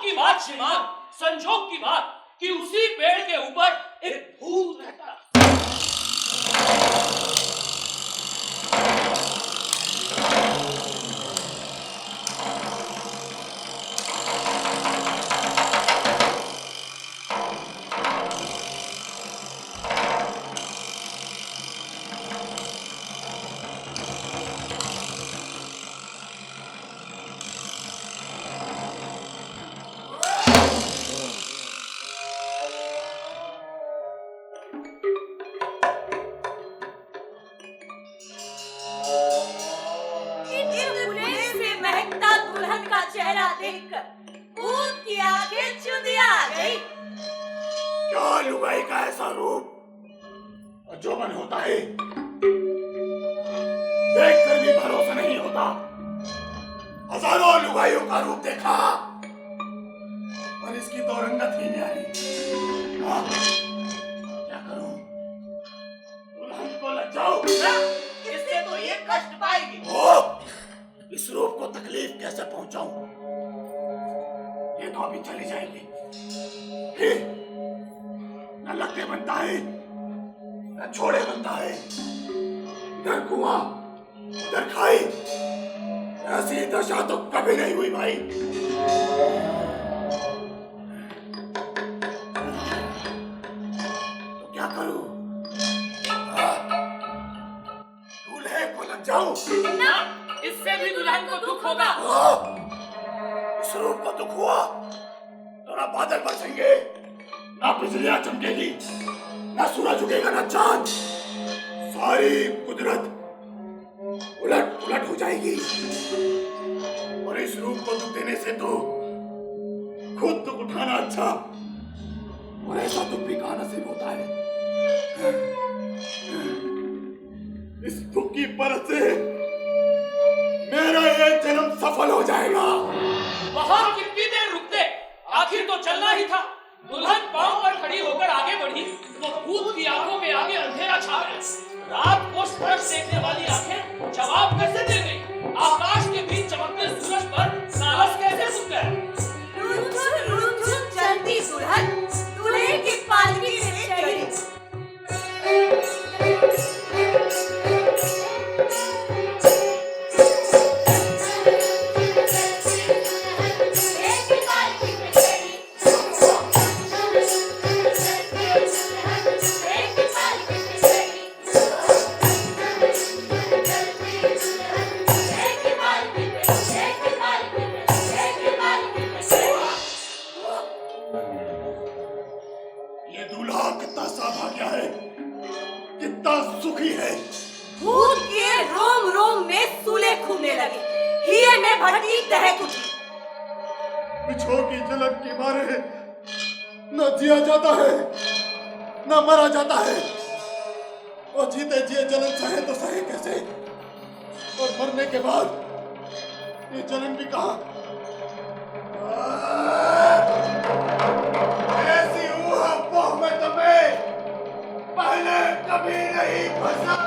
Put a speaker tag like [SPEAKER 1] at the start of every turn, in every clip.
[SPEAKER 1] की बात श्रीमान, संजोग की बात कि उसी पेड़ के ऊपर एक भूत रहता।
[SPEAKER 2] भूत की आंखें चुदिया गई।
[SPEAKER 3] क्या लुगाई का ऐसा रूप जो मन होता है, देखकर भी भरोसा नहीं होता। हजारों लुगाइयों का रूप देखा और इसकी तो रंगत ही न्यारी। क्या करूं? दुल्हन को लग जाओ,
[SPEAKER 2] इससे तो ये कष्ट पाएगी।
[SPEAKER 3] इस रूप को तकलीफ कैसे पहुंचाऊं? ये तो अभी चली जाएगी। न लगते बनता है न छोड़े बनता है। इधर कुआं उधर खाई, ऐसी दशा तो कभी नहीं हुई भाई। तो क्या करूं? दूल्हे को लग जाऊं?
[SPEAKER 1] ना, इससे भी दुल्हन को दुख होगा।
[SPEAKER 3] इस रूप को दुख हुआ तो ना बादल बरसेंगे, ना बिजलियां चमकेगी, ना सूरज उगेगा, ना चांद। सारी कुदरत उलट पुलट हो जाएगी। और इस रूप को दुख देने से तो खुद दुख उठाना अच्छा। और ऐसा दुख भी कहां नसीब होता है। इस दुख की परत से मेरा ये जन्म सफल हो जाएगा।
[SPEAKER 1] वहां कितनी देर रुकते, आखिर तो चलना ही था। दुल्हन पांव पर खड़ी होकर आगे बढ़ी तो भूत की आंखों के आगे अंधेरा छा गया। रात को स्पर्श देखने वाली आंखें जवाब कैसे दे गई? आकाश के बीच चमकते सूरज पर साहस कैसे सुन गए?
[SPEAKER 2] रुझुन चलती दुल्हन दूल्हे की पालकी में चढ़ी।
[SPEAKER 3] बिछो की जलन के मारे न जिया जाता है न मरा जाता है। और जीते जिए जलन सहे तो सहे कैसे? और मरने के बाद ये जलन भी कहां? ऐसी ऊहा-पोह में तुम्हें पहले कभी नहीं फंसा।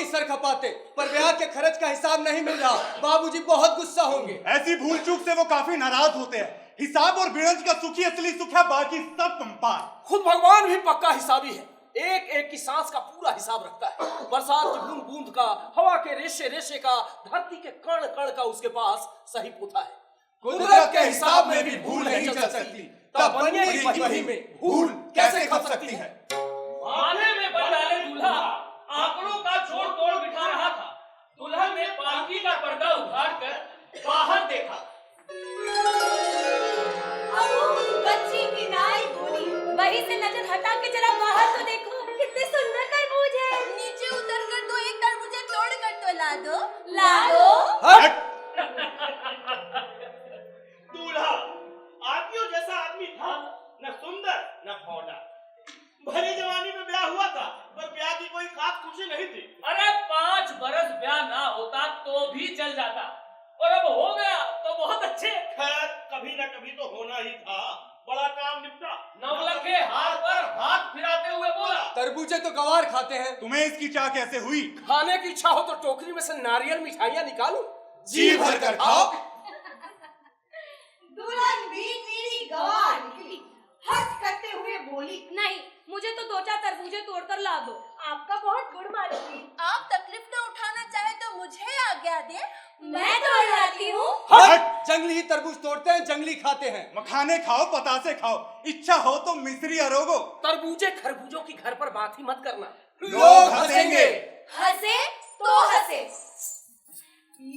[SPEAKER 4] सर खपाते, पर ब्याह के खर्च का हिसाब नहीं मिल रहा। बाबूजी बहुत गुस्सा होंगे।
[SPEAKER 5] ऐसी भूल चूक से वो काफी नाराज होते हैं। हिसाब और बिरंज का सुखी असली सुख है, बाकी सब पंपार।
[SPEAKER 6] खुद भगवान भी पक्का हिसाबी है, एक एक की सांस का पूरा हिसाब रखता है। बरसात की बूंद बूंद का, हवा के रेशे रेशे का, धरती के कण कण का उसके पास सही पुता है।
[SPEAKER 4] कुदरत के हिसाब में भी भूल नहीं चल सकती, तब बनने की वही में भूल कैसे खप सकती है।
[SPEAKER 1] आने में बन डाले दूल्हा आंकड़ों का जोड़ तोड़ बिठा रहा था। दुल्हन ने पालकी का पर्दा उखाड़ कर बाहर देखा।
[SPEAKER 2] बच्ची की नाई बोली, वहीं से नजर हटा के जरा बाहर तो देखो, कितने सुंदर तरबूज है। नीचे उतर कर दो, एक तरबूजा तोड़ कर तो ला दो।
[SPEAKER 7] दूल्हा आदमियों जैसा आदमी था, न सुंदर न फौड़ा। भरी जवानी में ब्याह हुआ था, पर ब्याह की कोई खास खुशी नहीं थी।
[SPEAKER 1] अरे 5 बरस ब्याह ना होता तो भी चल जाता, और अब हो गया तो बहुत अच्छे।
[SPEAKER 7] खैर कभी न कभी तो होना ही था, बड़ा काम निपटा।
[SPEAKER 1] नवलखे हार पर हाथ फिराते हुए बोला,
[SPEAKER 4] तरबूजे तो गवार खाते हैं।
[SPEAKER 5] तुम्हें इसकी चाह कैसे हुई?
[SPEAKER 6] खाने की इच्छा हो तो टोकरी में से नारियल मिठाइयाँ निकालो,
[SPEAKER 5] जी भर कर खाओ।
[SPEAKER 2] दुल्हन भी मेरी गवार निकली, हट करते हुए बोली, नहीं, मुझे तो 2-4 तरबूजे तोड़कर ला दो। आपका बहुत गुड़ मालूम। आप तकलीफ न उठाना चाहे तो मुझे आज्ञा दे, मैं तोड़ लाती हूँ।
[SPEAKER 4] हट! जंगली ही तरबूज तोड़ते हैं, जंगली खाते हैं।
[SPEAKER 5] मखाने खाओ, पतासे खाओ, इच्छा हो तो मिस्री अरोगो।
[SPEAKER 6] तरबूजे खरबूजों की घर पर बात ही मत करना,
[SPEAKER 4] लोग हंसेंगे।
[SPEAKER 2] हंसे तो हंसे।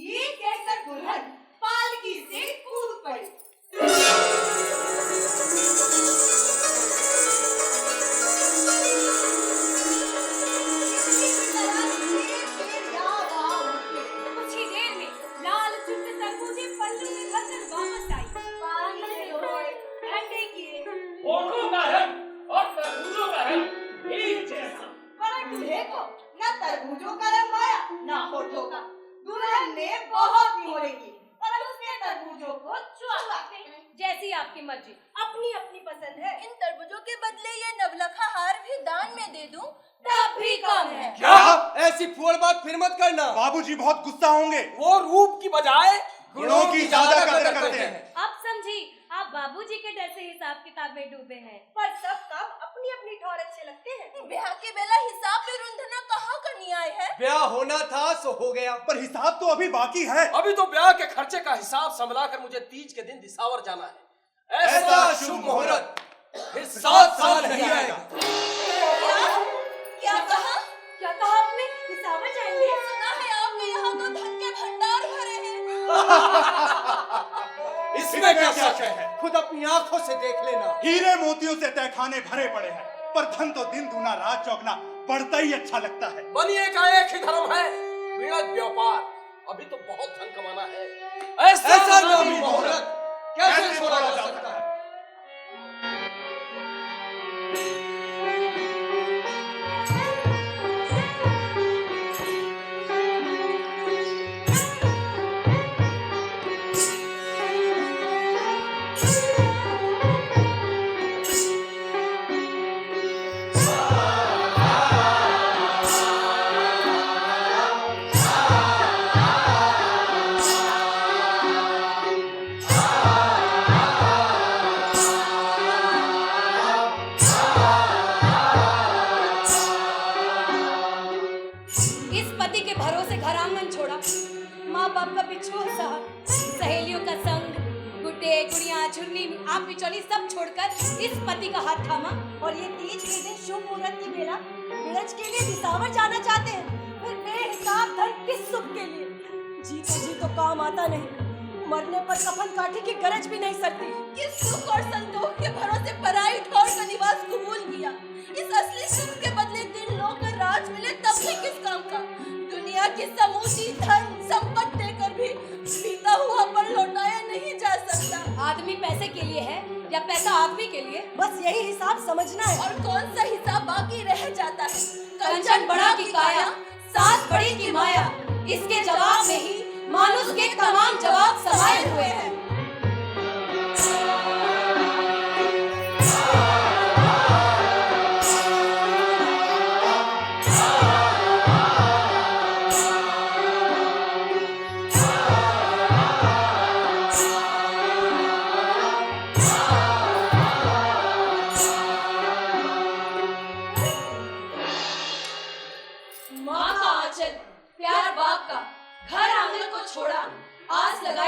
[SPEAKER 2] ये कहकर दुल्हन पालकी से कूद पड़ी। कुछ ही देर में लाल चुट तरबूजे पल्ली में भरकर वापस आई। पानी से धोए, ठंडे किए।
[SPEAKER 1] होठों का रंग और तरबूजों का रंग एक जैसा।
[SPEAKER 2] पर दूल्हे को न तरबूजों का रंग आया न होठों का। दुल्हन ने बहुत निहोरे की, पर उसने तरबूजों को चुरा। जैसी आपकी मर्जी, अपनी अपनी पसंद है। इन तरबूजों के बदले ये नवलखा हार भी दान में दे दूं, तब भी कम है।
[SPEAKER 4] क्या? ऐसी फुअड़ बात फिर मत करना।
[SPEAKER 5] बाबूजी बहुत गुस्सा होंगे।
[SPEAKER 6] वो रूप की बजाय
[SPEAKER 5] गुणों की ज्यादा कदर करते हैं।
[SPEAKER 2] अब समझी, आप बाबूजी के डर से हिसाब किताब में डूबे हैं, पर सब काम अपनी अपनी ठौर अच्छे लगते हैं। ब्याह के बेला हिसाब में रुंधना कहाँ का न्याय है।
[SPEAKER 4] ब्याह होना था सो हो गया।
[SPEAKER 5] पर हिसाब तो अभी बाकी है।
[SPEAKER 6] अभी तो ब्याह के खर्चे का हिसाब संभला कर मुझे तीज के दिन दिसावर जाना है।
[SPEAKER 4] ऐसा शुभ मुहूर्त फिर 7 साल नहीं आएगा।
[SPEAKER 2] क्या कहा? क्या कहा आपने? हिसाब जाएंगे? सुना है आपके यहाँ तो धन के भंडार भरे हैं।
[SPEAKER 4] इसमें क्या शक है? खुद अपनी आंखों से देख लेना।
[SPEAKER 5] हीरे मोतियों से तहखाने भरे पड़े हैं, पर धन तो दिन दूना रात चौगना बढ़ता ही अच्छा लगता है।
[SPEAKER 6] बनिए का एक ही धर्म है, वृहद व्यापार। अभी तो बहुत धन कमाना है।
[SPEAKER 4] ऐसा नामी मुहूर्त कैसे छोड़ा जा सकता है?
[SPEAKER 2] आप बिचौली सब छोड़कर इस पति का हाथ थामा और ये तीज के दिन शुभ मुहूर्त की बेला बिरज के लिए दिसावर जाना चाहते हैं। फिर बेहिसाब धन किस सुख के लिए? जी तो काम आता नहीं, मरने पर कफन काठी की गरज भी नहीं सकती। किस सुख और संतोष के भरोसे पराई ठौर का निवास कबूल किया? इस असली सुख के बदले दिन लोग का राज मिले तब भी किस काम का? दुनिया की समूची धन संपत्ति देकर भी बीता हुआ पल लौटाया नहीं जा सकता। आदमी पैसे के लिए है या पैसा आदमी के लिए? बस यही हिसाब समझना है। और कौन सा हिसाब बाकी रह जाता है? कंचन बड़ा की काया, सास बड़ी की माया, इसके जवाब में ही मानुष के तमाम जवाब समाये हुए हैं।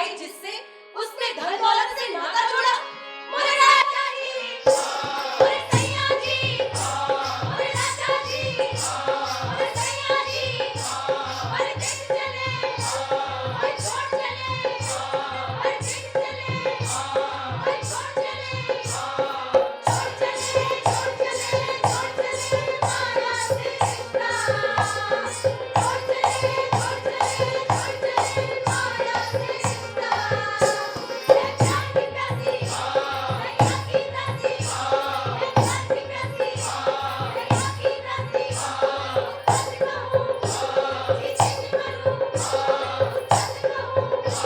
[SPEAKER 2] आई जिससे उसने धन दौलत से नाता जोड़ा। मोरे राजा जी, मोरे सैया जी, मोरे राजा जी, मोरे सैया जी, मोरे देख चले, मोरे छोड़ चले, मोरे देख चले, मोरे छोड़ चले, छोड़ चले, छोड़ चले, छोड़ चले माया से रिश्ता। छोड़ चले, छोड़ चले, छोड़ चले माया से रिश्ता। मैं प्यार की प्यासी, सैया की दासी, मैं प्यार की प्यासी, सैया की दासी। सच कहूँ, झूठी नहीं करूँ, सच कहूँ, झूठी नहीं करूँ।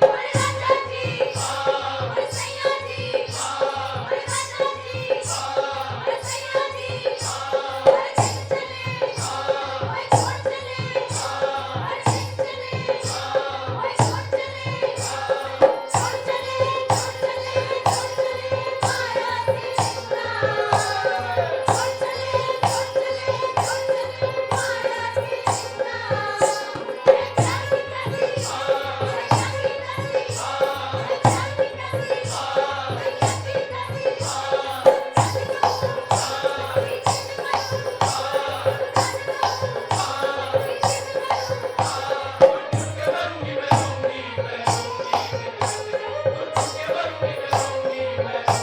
[SPEAKER 2] मोरे राजा जी, मोरे सैया जी, मोरे राजा जी, मोरे सैया जी, मोरे देख चले, मोरे छोड़ चले, मोरे देख चले, मोरे छोड़ चले, छोड़ चले, छोड़ चले, छोड़ चले माया से रिश्ता। छोड़ चले, छोड़ चले, छोड़ चले माया से रिश्ता। मैं प्यार की प्यासी, सैया की दासी, मैं प्यार की प्यासी, सैया की दासी। सच कहूँ, झूठी नहीं करूँ, सच कहूँ, झूठी नहीं करूँ।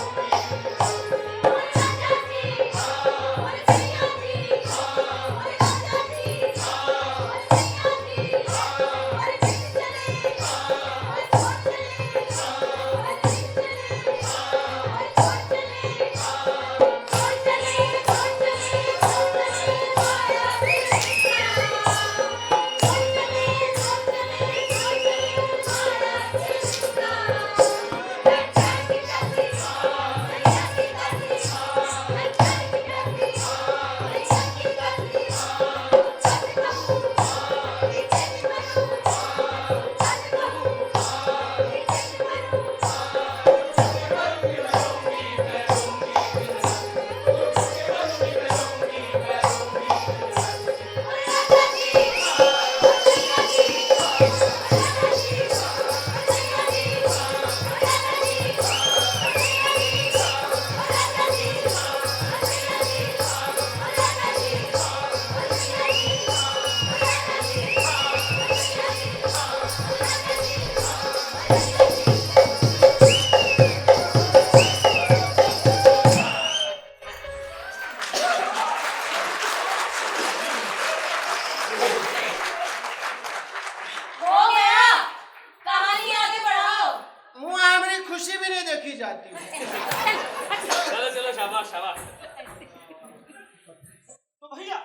[SPEAKER 2] मोरे राजा जी, मोरे सैया जी, मोरे राजा जी, मोरे सैया जी, मोरे देख चले, मोरे छोड़ चले, मोरे देख चले, मोरे छोड़ चले, छोड़ चले, छोड़ चले, छोड़ चले माया से रिश्ता। छोड़ चले, छोड़ चले, छोड़ चले माया से रिश्ता। मैं प्यार की प्यासी, सैया की दासी, मैं प्यार की प्यासी, सैया की दासी। सच कहूँ, झूठी नहीं करूँ, सच कहूँ, झूठी नहीं करूँ। मोरे राजा जी, मोरे सैया जी, मोरे राजा जी, मोरे सैया जी, मोरे राजा जी, मोरे सैया जी, मोरे राजा जी, मोरे सैया जी, मोरे राजा जी, मोरे सैया जी, मोरे राजा जी, मोरे सैया जी, मोरे राजा जी। हो गया, कहानी आगे बढ़ाओ।
[SPEAKER 4] मुँह मेरी खुशी भी नहीं देखी जाती।
[SPEAKER 1] चलो चलो, शाबाश शाबाश। तो भैया,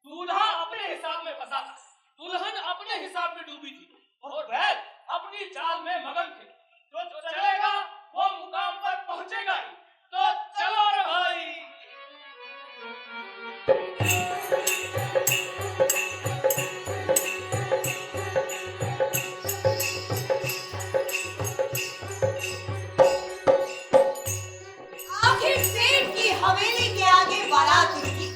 [SPEAKER 1] दूल्हा अपने हिसाब में फंसा था, दुल्हन अपने हिसाब में डूबी थी, और बैल अपनी चाल में मगन थे। जो चलेगा वो मुकाम पर पहुंचेगा ही। तो चलो रे भाई।
[SPEAKER 2] आखिर सेठ की हवेली के आगे बारात रुकी।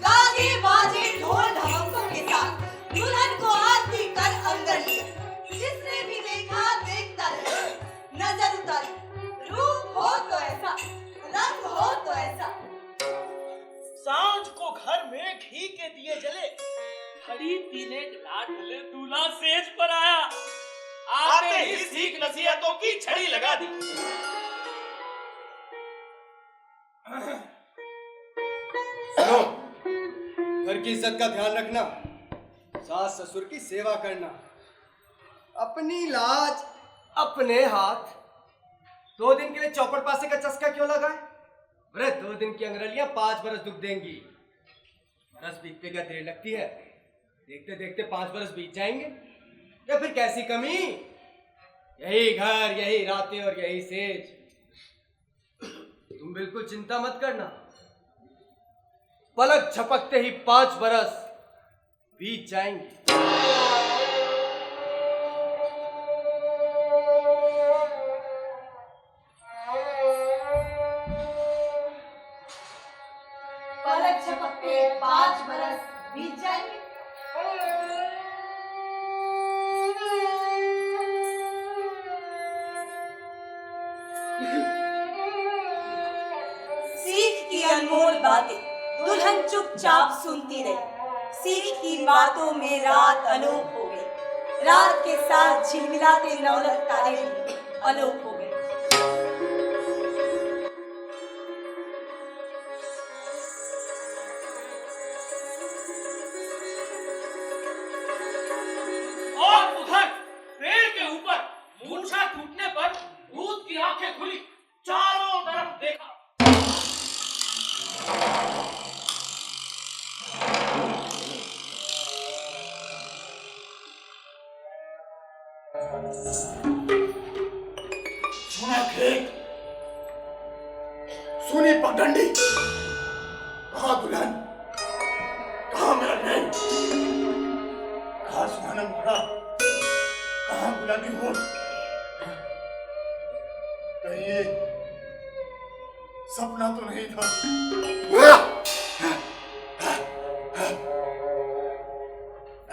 [SPEAKER 2] गाजे बाजे ढोल ढमकों के साथ दुल्हन को आरती कर अंदर लिया। जिसने भी देखा देखता रहा, नजर उतारी। रूप हो तो ऐसा, रंग हो तो ऐसा।
[SPEAKER 7] सांझ को घर में घी के दिए जले,
[SPEAKER 1] खड़ी पीने ना ढले दूल्हा सेज पर आया। आते ही सीख नसीहतों की छड़ी लगा दी।
[SPEAKER 8] सुनो, घर की इज्जत का ध्यान रखना, सास ससुर की सेवा करना, अपनी लाज अपने हाथ। 2 दिन के लिए चौपड़ पासे का चस्का क्यों लगाए? अरे 2 दिन की अंगरलियां 5 बरस दुख देंगी। बरस बीतने क्या देर लगती है? देखते देखते 5 बरस बीत जाएंगे। या फिर कैसी कमी? यही घर, यही रातें और यही सेज। तुम बिल्कुल चिंता मत करना, पलक झपकते ही 5 बरस बीत जाएंगे।
[SPEAKER 2] पलक झपकते 5 बरस बीत जाएंगे। सीख की अनमोल बातें दुल्हन चुपचाप सुनती रही। सीख की बातों में रात अलोप हो गई। रात के साथ झिलमिलाते नौलख तारे भी अलोप हो गए।
[SPEAKER 1] और उधर पेड़ के ऊपर मूर्छा टूटने पर दूध की आंखें खुली, चारों तरफ देखा।
[SPEAKER 3] सुना खेत, सुनी पगडंडी, कहाँ दुल्हन, कहाँ मेरा नैन, कहाँ सुहाना मोहरा, कहाँ गुलाबी होठ, कहीं ये सपना तो नहीं था।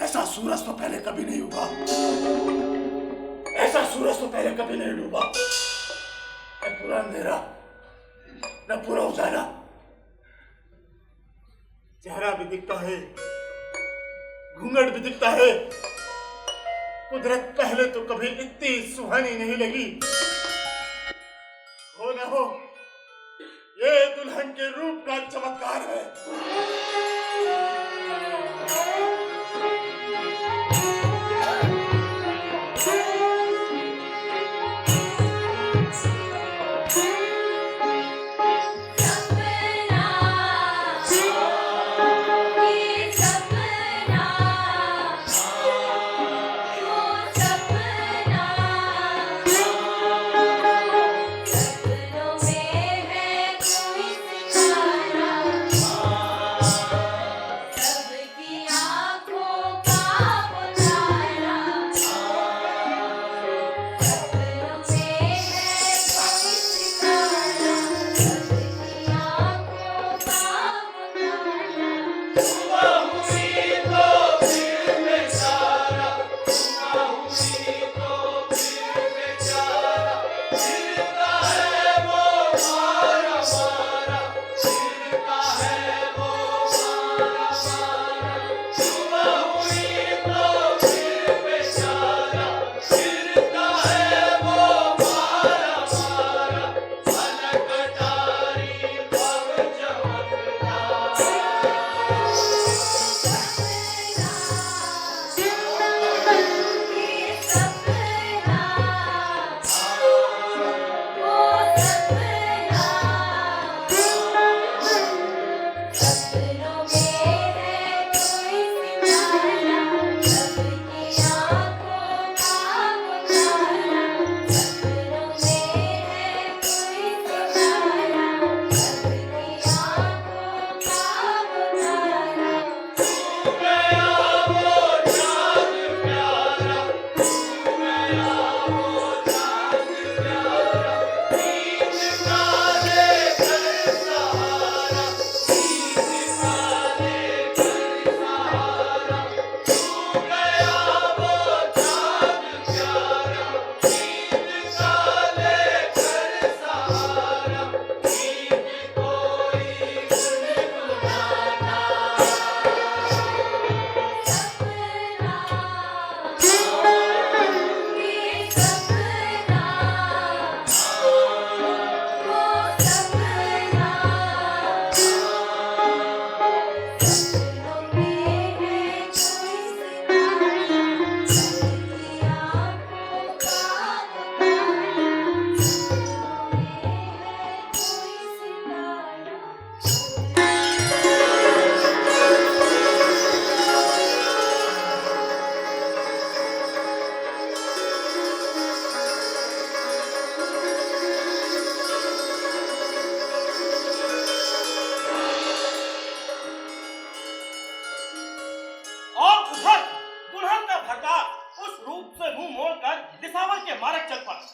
[SPEAKER 3] ऐसा सूरज तो पहले कभी नहीं हुआ, ऐसा सूरज तो पहले कभी नहीं डूबा। न पूरा अंधेरा, न पूरा उजाला, चेहरा भी दिखता है, घूंघट भी दिखता है। कुदरत पहले तो कभी इतनी सुहानी नहीं लगी। हो न हो, ये दुल्हन के रूप का चमत्कार है।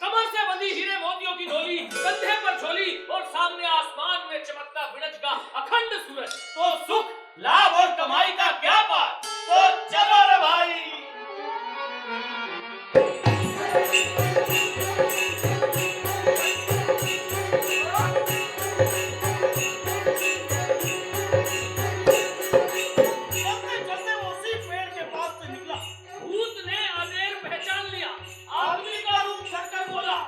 [SPEAKER 1] कमर से बंधी हीरे मोतियों की डोली, कंधे पर झोली और सामने आसमान में चमकता बिरज का अखंड सूरज। तो सुख लाभ और कमाई का क्या पार। तो चलो रे भाई।
[SPEAKER 7] चलते चलते वो उसी पेड़ के पास से निकला।
[SPEAKER 1] भूत ने अबेर पहचान लिया। आदमी का रूप धरकर बोला,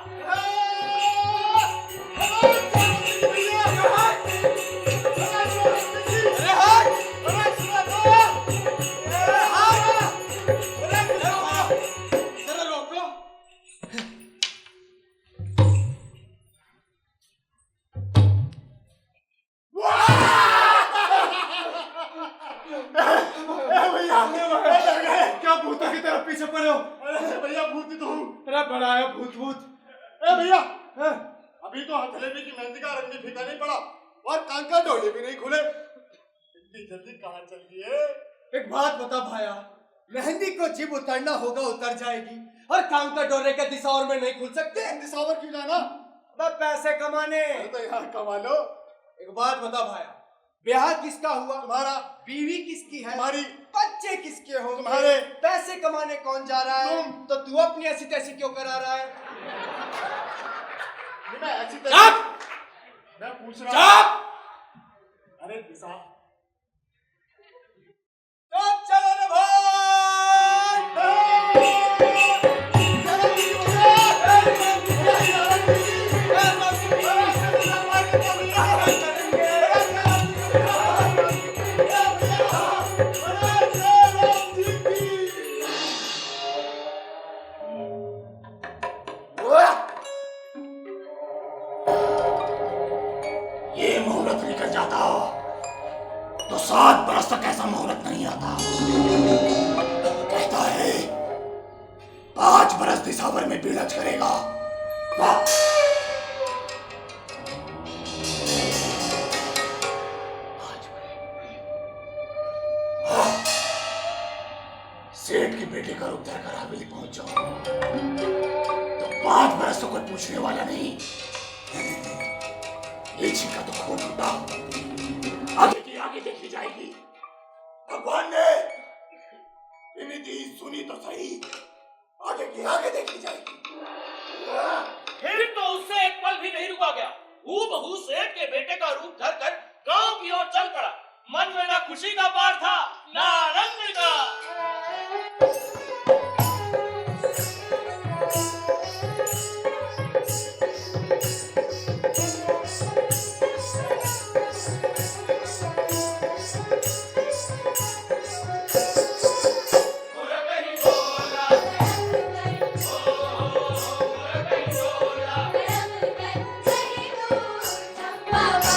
[SPEAKER 8] जरा रोक लो।
[SPEAKER 5] क्या भूता की तरफ पीछे पड़े हो? अरे भैया भूत ही तो हूँ। अरे बड़ा है भूत भूत। ए भैया अभी तो हथेली की मेहंदी का रंग भी फीका नहीं पड़ा और कान का डोले भी नहीं खुले। इतनी जल्दी कहाँ चल दिए?
[SPEAKER 8] एक बात बता भाया, मेहंदी को जिब उतरना होगा उतर जाएगी और काम का डोरे के दिशावर में नहीं खुल सकते।
[SPEAKER 5] दिसावर क्यों जाना?
[SPEAKER 8] बस पैसे कमाने।
[SPEAKER 5] अरे तो यार कमा लो।
[SPEAKER 8] एक बात बता भाया, ब्याह किसका हुआ?
[SPEAKER 5] तुम्हारा।
[SPEAKER 8] बीवी किसकी है?
[SPEAKER 5] तुम्हारी।
[SPEAKER 8] बच्चे किसके होंगे?
[SPEAKER 5] तुम्हारे।
[SPEAKER 8] पैसे कमाने कौन जा रहा है?
[SPEAKER 5] तुम।
[SPEAKER 8] तो तू अपनी ऐसी तैसी क्यों करा रहा है?
[SPEAKER 5] मैं ऐसी मैं पूछ रहा हूँ। अरे दिशा
[SPEAKER 8] चलो ना भाई।
[SPEAKER 3] ये मुहूर्त निकल जाता तो 7 बरस तक ऐसा मुहूर्त नहीं आता। कहता है 5 बरस दिसावर में बीड़च करेगा। वाह! सेठ के बेटे का रूप धरकर हवेली पहुंच जाओ तो 5 बरस तो कोई पूछने वाला नहीं। ये छिका तो खो टूटा। आगे की आगे देखी जाएगी। भगवान ने विनती सुनी तो सही, आगे की आगे देखी जाएगी।
[SPEAKER 1] फिर तो उससे एक पल भी नहीं रुका गया। हूबहू सेठ के बेटे का रूप धरकर गांव की ओर चल पड़ा। मन में ना खुशी का पार था ना आनंद का।
[SPEAKER 2] बाबा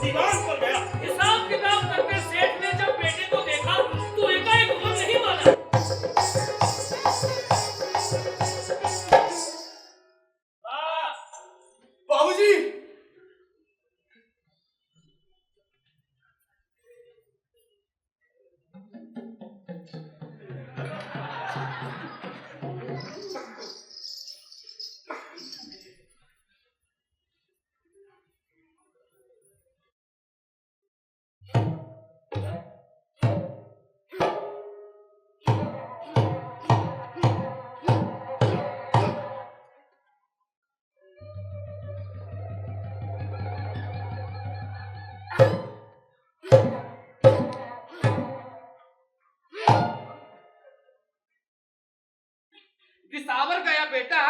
[SPEAKER 7] दीवान पड़ गया।
[SPEAKER 1] हिसाब किताब करके सेठ ने जब बेटे को देखा तो एकाएक मन नहीं माना।
[SPEAKER 8] बाबूजी,
[SPEAKER 6] दिसावर गया बेटा,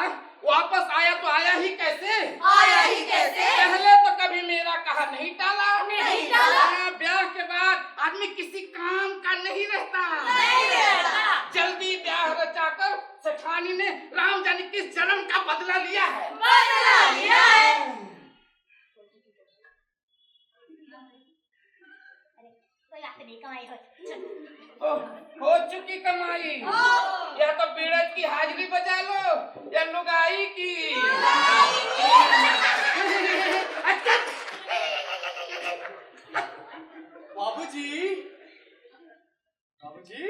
[SPEAKER 6] वापस आया तो आया ही कैसे?
[SPEAKER 2] आया ही कैसे?
[SPEAKER 6] पहले तो कभी मेरा कहा नहीं टाला।
[SPEAKER 2] नहीं टाला।
[SPEAKER 6] ब्याह के बाद आदमी किसी काम का नहीं रहता।
[SPEAKER 2] नहीं रहता।
[SPEAKER 6] जल्दी ब्याह रचाकर सेठानी ने राम जाने किस जन्म का बदला लिया है।
[SPEAKER 2] बदला लिया है।
[SPEAKER 9] कोई बात नहीं, कमाई
[SPEAKER 6] हो चुकी कमाई। या तो बीड़ज की हाजिरी बजा लो या लुगाई की।
[SPEAKER 8] बाबूजी, बाबूजी,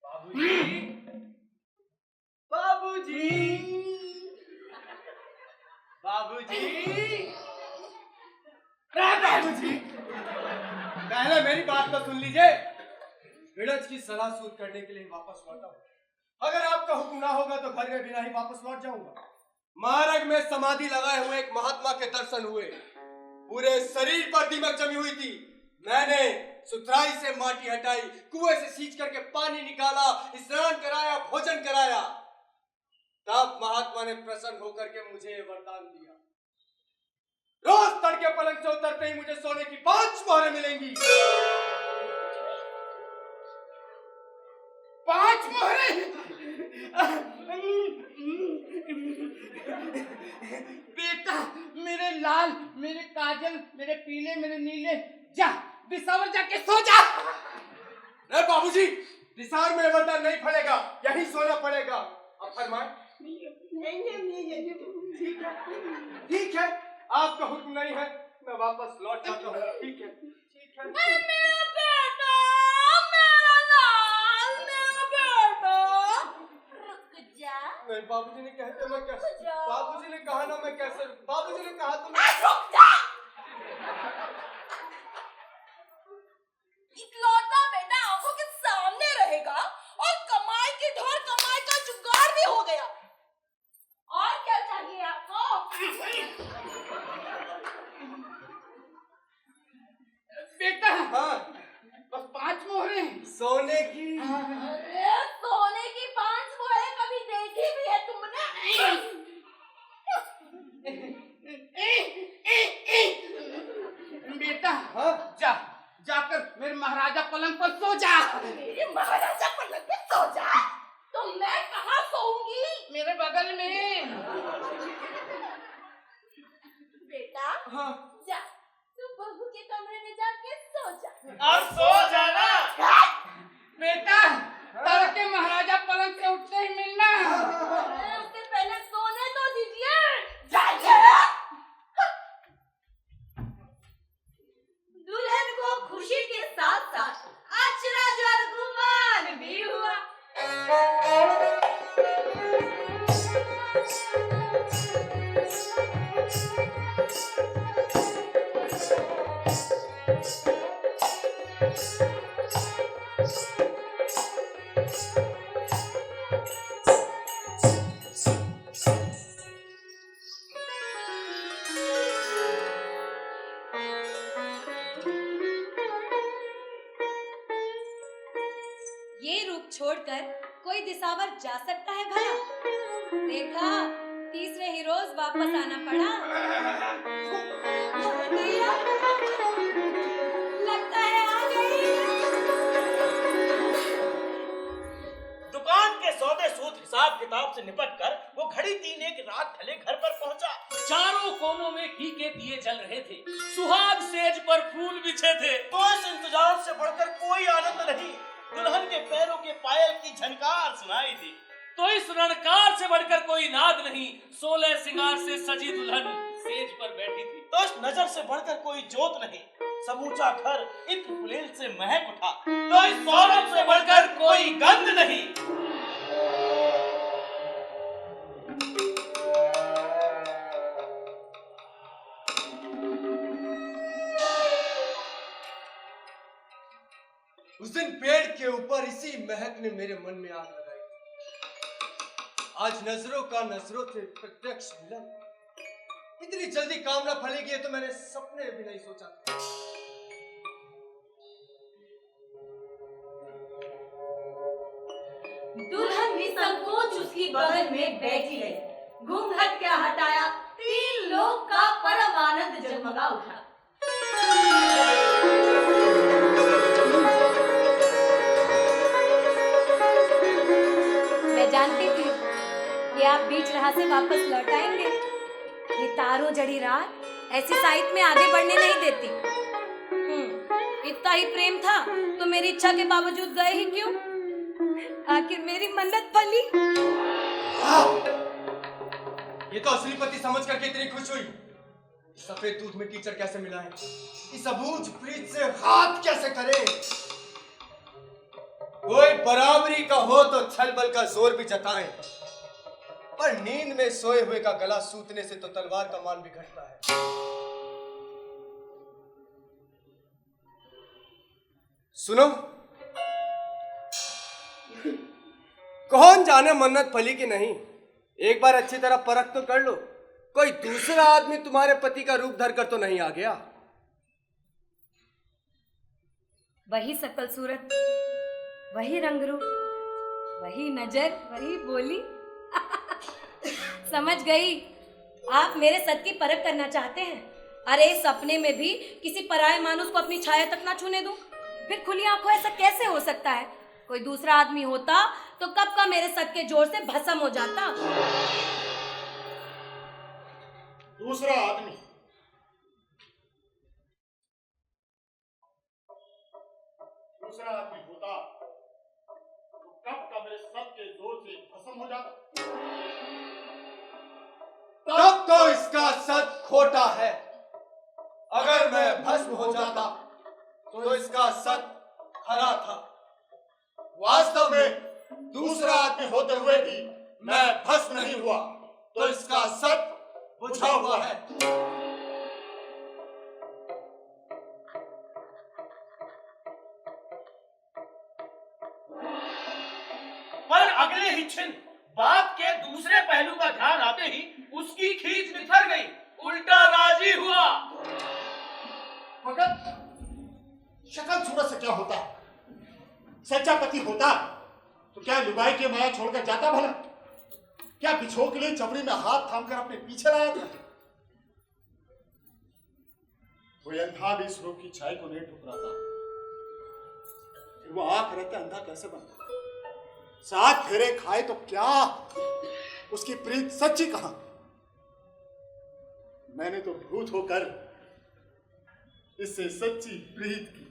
[SPEAKER 8] बाबूजी, बाबूजी, बाबूजी, बाबूजी, पहले मेरी बात तो सुन लीजिए। विड़ज की सलाह सूद करने के लिए वापस लौटा हूं। अगर आपका हुक्म ना होगा तो घर में बिना ही वापस लौट जाऊंगा। मार्ग में समाधि लगाए हुए एक महात्मा के दर्शन हुए। पूरे शरीर पर दीमक जमी हुई थी। मैंने सुथराई से माटी हटाई, कुएं से सींच करके पानी निकाला, स्नान कराया, भोजन कराया। तब महात्मा ने प्रसन्न होकर के मुझे वरदान दिया। रोज तड़के पलंग से उतरते ही मुझे सोने की 5 मोहरें मिलेंगी।
[SPEAKER 6] 5 मोहरें? बेटा, मेरे लाल, मेरे काजल, मेरे पीले, मेरे नीले, जा दिसावर जाके सो जा।
[SPEAKER 8] नहीं बाबूजी, दिसावर में वरदान नहीं फलेगा, यही सोना पड़ेगा। अब फरमाए। ठीक है, आपका हुक्म नहीं है, मैं वापस लौट जाता हूँ। ठीक है, ठीक है।
[SPEAKER 2] मेरा बेटा, मेरा लाल, मेरा बेटा, रुक जा।
[SPEAKER 8] नहीं, बाबूजी ने कहते मैं कैसे?
[SPEAKER 2] जाओ।
[SPEAKER 8] बाबूजी ने कहा ना मैं कैसे? बाबूजी ने कहा तो
[SPEAKER 2] रुक जा। इकलौता बेटा आंखों के सामने रहेगा और कमाई की ढोर, कमाई का जुगाड़ भी हो गया। और क्या चाहिए आपको?
[SPEAKER 6] बेटा,
[SPEAKER 8] हाँ,
[SPEAKER 6] बस 5 मोहरें।
[SPEAKER 8] सोने की।
[SPEAKER 2] अरे सोने की 5 मोहरें कभी देखी भी है तुमने?
[SPEAKER 6] बेटा,
[SPEAKER 8] हाँ,
[SPEAKER 6] जाकर मेरे महाराजा पलंग पर सो जा।
[SPEAKER 2] मेरे महाराजा पलंग पे सो जा? तो मैं कहाँ सोऊंगी?
[SPEAKER 6] मेरे बगल में।
[SPEAKER 2] बेटा,
[SPEAKER 8] हाँ।
[SPEAKER 2] जा तू बहू के कमरे में जाके सो जा।
[SPEAKER 7] अब सो जाना।
[SPEAKER 6] बेटा, तड़के महाराजा पलंग से उठते ही मिलना।
[SPEAKER 2] उससे पहले सोने तो दीजिए। जाइए। दुल्हन को खुशी के साथ साथ अचरज और गुमान भी हुआ। ये रूप छोड़कर कोई दिसावर जा सकता है भला? देखा, तीसरे ही रोज वापस आना पड़ा। भैया, लगता है आ गई।
[SPEAKER 7] दुकान के सौदे सूद हिसाब किताब से निपट कर वो घड़ी 3 एक रात ढले घर पर पहुंचा।
[SPEAKER 1] चारों कोनों में घी के दिए जल रहे थे, सुहाग सेज पर फूल बिछे थे।
[SPEAKER 7] तो इस इंतजार से बढ़कर कोई आनंद नहीं। दुल्हन के पैरों के पायल की झनकार सुनाई दी।
[SPEAKER 1] तो इस रणकार से बढ़कर कोई नाद नहीं। 16 सिंगार से सजी दुल्हन सेज पर बैठी थी।
[SPEAKER 7] तो इस नजर से बढ़कर कोई जोत नहीं। समूचा घर इत्र फुलेल से महक उठा।
[SPEAKER 1] तो इस सौरभ से बढ़कर कोई गंध नहीं।
[SPEAKER 8] उस दिन पेड़ के ऊपर इसी महक ने मेरे मन में आग लगाई। आज नजरों का नजरों से प्रत्यक्ष मिलन। इतनी जल्दी काम ना फलेगी तो मैंने सपने भी नहीं सोचा था।
[SPEAKER 2] दुल्हन निसंकोच उसकी बगल में बैठी रही। घूंघट क्या हटाया, 3 लोक का परम आनंद जगमगा उठा। मैं जानती थी कि आप बीच राह से वापस लौट आएंगे। ये तारों जड़ी रात ऐसी साइट में आगे बढ़ने नहीं देती। इतना ही प्रेम था तो मेरी इच्छा के बावजूद गए ही क्यों? आखिर मेरी मन्नत फली।
[SPEAKER 8] ये तो असली पति समझ करके इतनी खुश हुई। सफेद दूध में कीचड़ कैसे मिला है, इस अबूझ प्रीत से हाथ कैसे करे। कोई बराबरी का हो तो छल बल का जोर भी जताए, पर नींद में सोए हुए का गला सूतने से तो तलवार का मान भी घटता है। सुनो, कौन जाने मन्नत फली कि नहीं। एक बार अच्छी तरह परख तो कर लो, कोई दूसरा आदमी तुम्हारे पति का रूप धर कर तो नहीं आ गया।
[SPEAKER 2] वही सकल सूरत, वही रंग रूप, वही नजर, वही बोली। समझ गई, आप मेरे सत की परख करना चाहते हैं। अरे सपने में भी किसी पराये मानुस को अपनी छाया तक ना छूने दूं, फिर खुली आंखों ऐसा कैसे हो सकता है? कोई दूसरा आदमी होता तो कब का मेरे सत के जोर से भस्म हो जाता।
[SPEAKER 5] दूसरा आदमी? दूसरा आदमी होता तो कब का मेरे सत के जोर से भस्म हो जाता।
[SPEAKER 8] तब तो इसका सत खोटा है। अगर मैं भस्म हो जाता तो इसका सत खरा था।
[SPEAKER 5] वास्तव में दूसरा आदमी होते हुए भी मैं भस्म नहीं हुआ तो इसका सत बुझा हुआ है।
[SPEAKER 7] पर अगले ही क्षण बात के दूसरे पहलू का ध्यान आते ही उसकी खींच निखर गई।
[SPEAKER 1] उल्टा राजी हुआ।
[SPEAKER 5] मगर शक्ल सूरत से क्या होता? सच्चा पति होता तो क्या लुगाई के माया छोड़कर जाता भला? क्या बिछो के लिए चमड़ी में हाथ थामकर अपने पीछे लाया था? कोई अंधा भी इस रूप की छाई को नहीं ठुकराता। फिर वो आंख रहते अंधा कैसे बनता? 7 फेरे खाए तो क्या उसकी प्रीत सच्ची कहां? मैंने तो भूत होकर इससे सच्ची प्रीत की।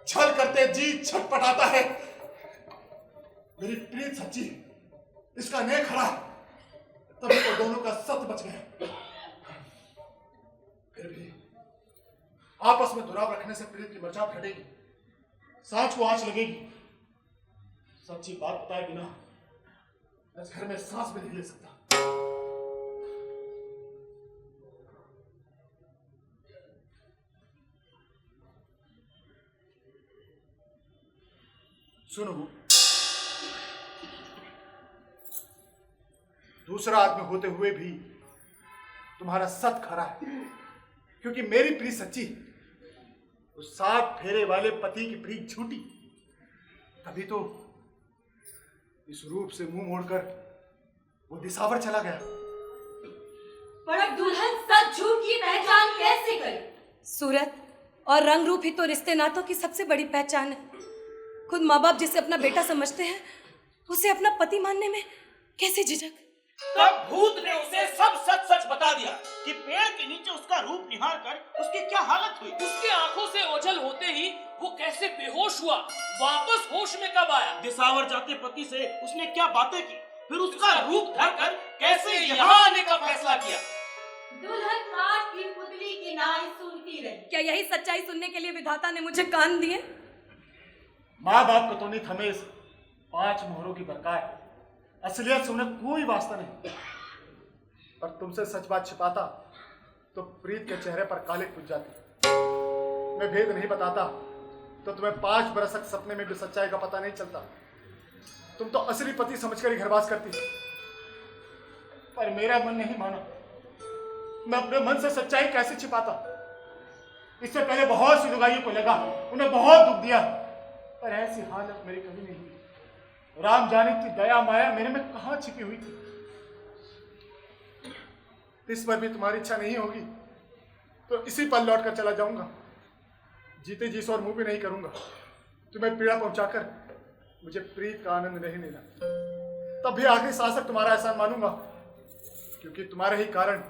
[SPEAKER 5] छल करते जी छटपटाता है। मेरी प्रीत सच्ची, इसका नेक खड़ा, तभी तो दोनों का सत बच गया। फिर भी आपस में दुराव रखने से प्रीत की मचात हटेगी, सांच को आंच लगेगी। सच्ची बात बताए बिना इस घर में सांस भी नहीं ले सकता। सुनो, दूसरा आदमी होते हुए भी तुम्हारा सत खरा है, क्योंकि मेरी प्रीत सच्ची, उस 7 फेरे वाले पति की प्रीत झूठी। तभी तो इस रूप से मुंह मोड़कर वो दिसावर चला गया।
[SPEAKER 2] पर दुल्हन सच झूठ की पहचान कैसे करे? सूरत, और रंग रूप ही तो रिश्ते नातों की सबसे बड़ी पहचान है। खुद माँ बाप जिसे अपना बेटा समझते हैं, उसे अपना पति मानने में कैसे झिझक।
[SPEAKER 7] तब भूत ने उसे सब सच सच बता दिया कि पेड़ के नीचे उसका रूप निहार कर उसकी क्या हालत हुई।
[SPEAKER 1] उसके आंखों से ओझल होते ही वो कैसे बेहोश हुआ, वापस होश में कब आया।
[SPEAKER 7] दिसावर जाते पति से उसने क्या बातें की, फिर उसका रूप धरकर कैसे यहाँ
[SPEAKER 1] यहाँ आने का फैसला किया।
[SPEAKER 2] दुल्हन काठ की पुतली की नाई सुनती रही। क्या यही सच्चाई सुनने के लिए विधाता ने मुझे कान दिए?
[SPEAKER 5] माँ बाप को तो नहीं थमे इस 5 मोहरों की बरकत, असलियत से उन्हें कोई वास्ता नहीं। पर तुमसे सच बात छिपाता तो प्रीत के चेहरे पर काले पुज जाती। मैं भेद नहीं बताता तो तुम्हें 5 बरस तक सपने में भी सच्चाई का पता नहीं चलता। तुम तो असली पति समझकर ही घरवास करती। पर मेरा मन नहीं माना। मैं अपने मन से सच्चाई कैसे छिपाता। इससे पहले बहुत सी लुगाइयों को लगा, उन्हें बहुत दुख दिया, पर ऐसी हालत मेरी कभी नहीं हुई। राम जाने की दया माया मेरे में कहां छिपी हुई थी। इस पर भी तुम्हारी इच्छा नहीं होगी तो इसी पल लौट कर चला जाऊंगा। जीते जी और मुंह भी नहीं करूंगा। तुम्हें पीड़ा पहुंचाकर मुझे प्रीत का आनंद नहीं लेना। तब भी आखिरी सांस तक तुम्हारा एहसान मानूंगा, क्योंकि तुम्हारे ही कारण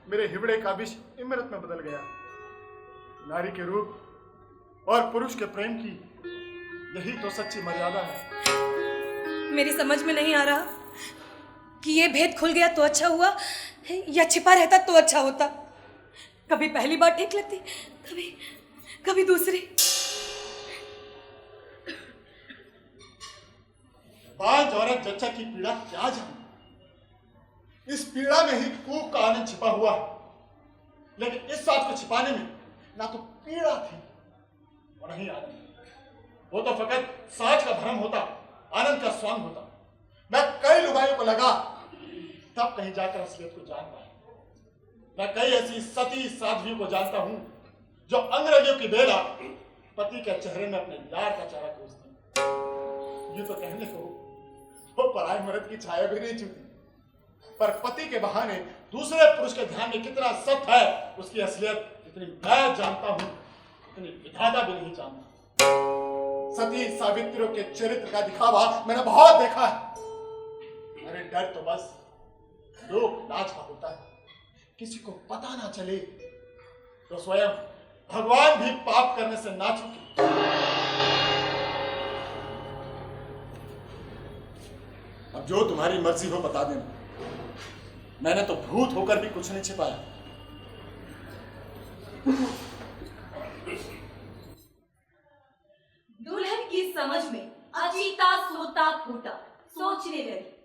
[SPEAKER 5] मेरे हिबड़े का विष इमरत में बदल गया। नारी के रूप और पुरुष के प्रेम की यही तो सच्ची मर्यादा है।
[SPEAKER 2] मेरी समझ में नहीं आ रहा कि ये भेद खुल गया तो अच्छा हुआ या छिपा रहता तो अच्छा होता। कभी पहली बार ठीक लगती, कभी दूसरी।
[SPEAKER 5] बाज औरत जच्चा की पीड़ा क्या जाने। इस पीड़ा में ही खूब का आनंद छिपा हुआ है। लेकिन इस बात को छिपाने में ना तो पीड़ा थी और नहीं आनंद। वो तो फकत साज का भ्रम होता, आनंद का स्वांग होता। मैं कई लुगाइयों को लगा, तब कहीं जाकर असलियत को जान पाया। मैं कई ऐसी सती साध्वियों को जानता हूं जो अंग्रेजों की बेला पति के चेहरे में अपने यार का चेहरा खोजती। ये तो कहने को वो पराये मर्द की छाया भी नहीं छूती, पर पति के बहाने दूसरे पुरुष के ध्यान में कितना सत्य है उसकी असलियत जितनी मैं जानता हूं उतनी विधाता भी नहीं जानता। सती सावित्रियों के चरित्र का दिखावा मैंने बहुत देखा है। मेरे डर तो बस लोक लाज का होता है। किसी को पता ना चले तो स्वयं भगवान भी पाप करने से ना चूके। अब जो तुम्हारी मर्जी हो बता देना। मैंने तो भूत होकर भी कुछ नहीं छिपाया।
[SPEAKER 2] दुल्हन की समझ में अजीता सोता फूटा, सोचने लगी।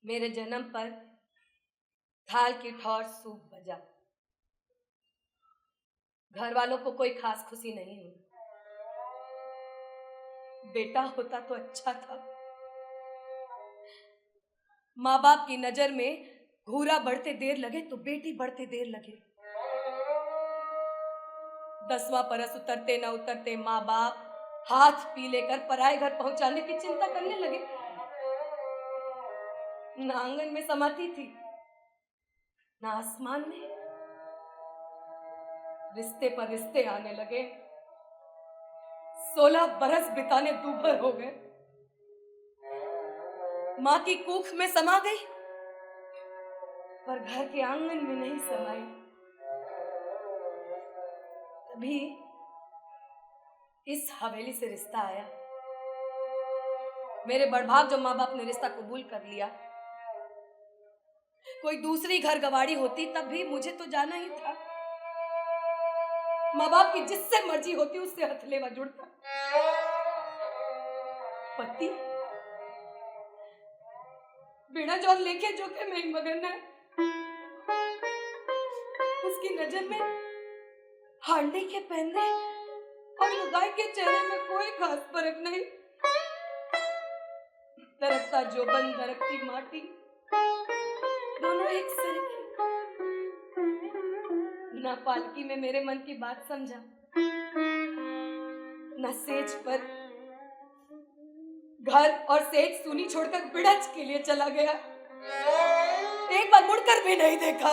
[SPEAKER 2] मेरे जन्म पर थाल की ठौर सूप बजा। घर वालों को कोई खास खुशी नहीं हुई। बेटा होता तो अच्छा था। माँ बाप की नजर में घूरा बढ़ते देर लगे तो बेटी बढ़ते देर लगे। 10वां परस उतरते न उतरते माँ बाप हाथ पीले कर पराए घर पहुंचाने की चिंता करने लगे। न आंगन में समाती थी न आसमान में। रिश्ते पर रिश्ते आने लगे। 16 बरस बिताने दूभर हो गए। माँ की कूख में समा गई पर घर के आंगन में नहीं समाई। तभी इस हवेली से रिश्ता आया। मेरे बड़भाग जो माँ बाप ने रिश्ता कबूल कर लिया। कोई दूसरी घर गवाड़ी होती तब भी मुझे तो जाना ही था। माँ बाप की जिससे मर्जी होती उससे हथलेवा जुड़ता। पति बिना जो लेके जो के मैं मगन है। उसकी नजर में हांडी के पहनने और लुगाई के चेहरे में कोई खास फर्क नहीं। दरकता जोबन दरकती माटी दोनों एक सर न पालकी में मेरे मन की बात समझा न सेज पर। घर और सेज सुनी छोड़कर बिड़च के लिए चला गया। एक बार मुड़कर भी नहीं देखा।